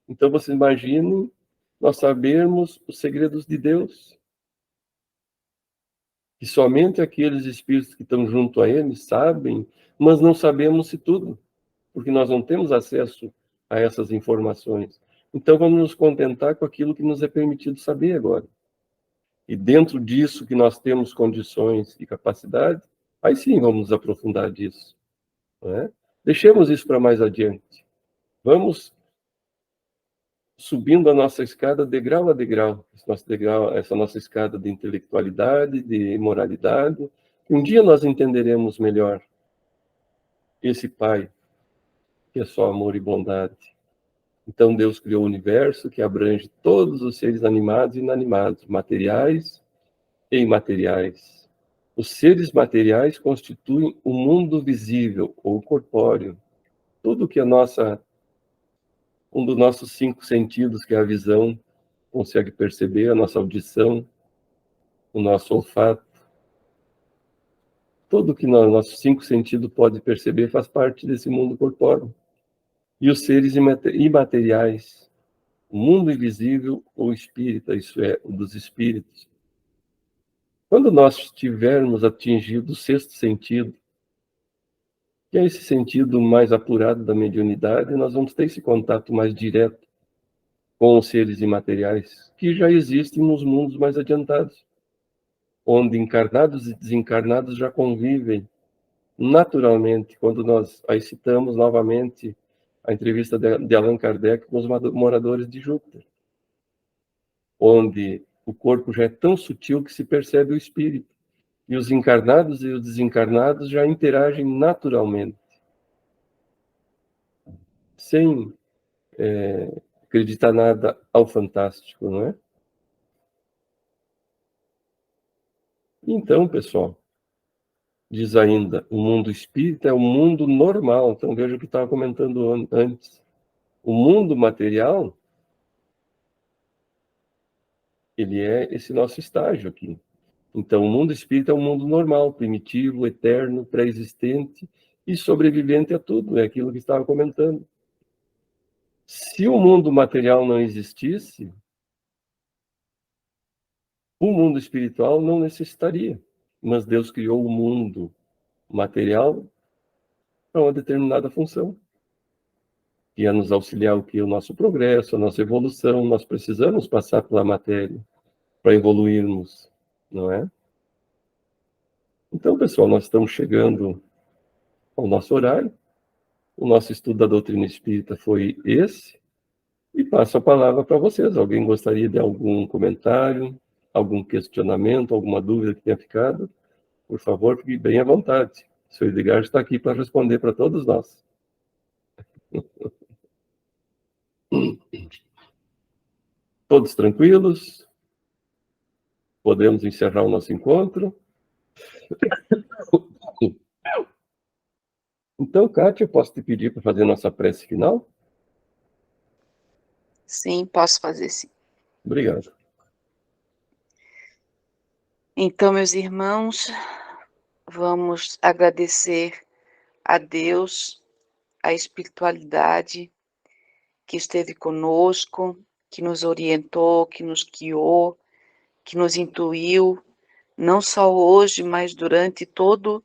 Então, você imagine nós sabermos os segredos de Deus. E somente aqueles espíritos que estão junto a Ele sabem, mas não sabemos se tudo, porque nós não temos acesso a essas informações. Então, vamos nos contentar com aquilo que nos é permitido saber agora. E dentro disso que nós temos condições e capacidade, aí sim vamos nos aprofundar disso. Não é? Deixemos isso para mais adiante. Vamos subindo a nossa escada degrau a degrau, essa nossa escada de intelectualidade, de moralidade. Um dia nós entenderemos melhor esse Pai, que é só amor e bondade. Então Deus criou o universo que abrange todos os seres animados e inanimados, materiais e imateriais. Os seres materiais constituem o mundo visível ou corpóreo. Tudo que um dos nossos 5 sentidos, que é a visão, consegue perceber, a nossa audição, o nosso olfato. Tudo que nossos 5 sentidos pode perceber faz parte desse mundo corpóreo. E os seres imateriais, o mundo invisível ou espírita, isso é, o dos espíritos. Quando nós tivermos atingido o 6º sentido, que é esse sentido mais apurado da mediunidade, nós vamos ter esse contato mais direto com os seres imateriais, que já existem nos mundos mais adiantados, onde encarnados e desencarnados já convivem naturalmente, quando nós aí citamos novamente a entrevista de Allan Kardec com os moradores de Júpiter, onde o corpo já é tão sutil que se percebe o espírito, e os encarnados e os desencarnados já interagem naturalmente, sem acreditar nada ao fantástico, não é? Então, pessoal, diz ainda, o mundo espírita é o mundo normal. Então, veja o que estava comentando antes. O mundo material, ele é esse nosso estágio aqui. Então, o mundo espírita é um mundo normal, primitivo, eterno, pré-existente e sobrevivente a tudo. É aquilo que estava comentando. Se o mundo material não existisse, o mundo espiritual não necessitaria. Mas Deus criou o mundo material para uma determinada função, que é nos auxiliar o nosso progresso, a nossa evolução. Nós precisamos passar pela matéria para evoluirmos, não é? Então, pessoal, nós estamos chegando ao nosso horário. O nosso estudo da doutrina espírita foi esse. E passo a palavra para vocês. Alguém gostaria de algum comentário, algum questionamento, alguma dúvida que tenha ficado? Por favor, fique bem à vontade. O Sr. Edgar está aqui para responder para todos nós. Todos tranquilos? Podemos encerrar o nosso encontro? Então, Kátia, posso te pedir para fazer nossa prece final? Sim, posso fazer sim. Obrigado. Então, meus irmãos, vamos agradecer a Deus, a espiritualidade que esteve conosco, que nos orientou, que nos guiou, que nos intuiu, não só hoje, mas durante todo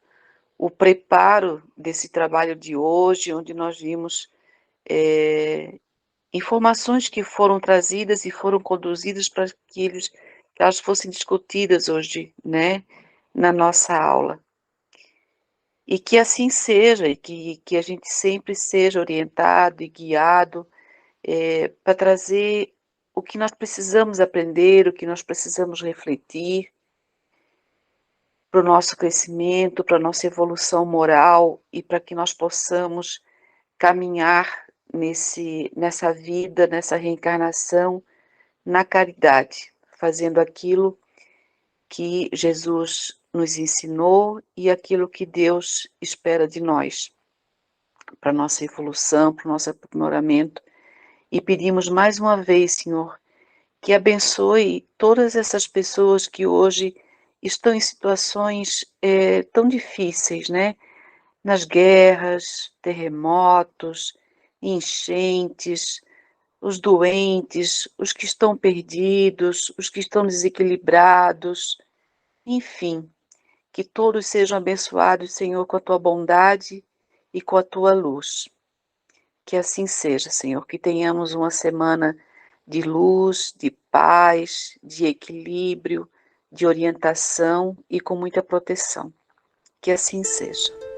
o preparo desse trabalho de hoje, onde nós vimos informações que foram trazidas e foram conduzidas para que elas fossem discutidas hoje, né, na nossa aula. E que assim seja, e que a gente sempre seja orientado e guiado para trazer o que nós precisamos aprender, o que nós precisamos refletir para o nosso crescimento, para a nossa evolução moral e para que nós possamos caminhar nessa vida, nessa reencarnação, na caridade, fazendo aquilo que Jesus nos ensinou e aquilo que Deus espera de nós, para a nossa evolução, para o nosso aprimoramento. E pedimos mais uma vez, Senhor, que abençoe todas essas pessoas que hoje estão em situações tão difíceis, né? Nas guerras, terremotos, enchentes, os doentes, os que estão perdidos, os que estão desequilibrados, enfim, que todos sejam abençoados, Senhor, com a tua bondade e com a tua luz. Que assim seja, Senhor, que tenhamos uma semana de luz, de paz, de equilíbrio, de orientação e com muita proteção. Que assim seja.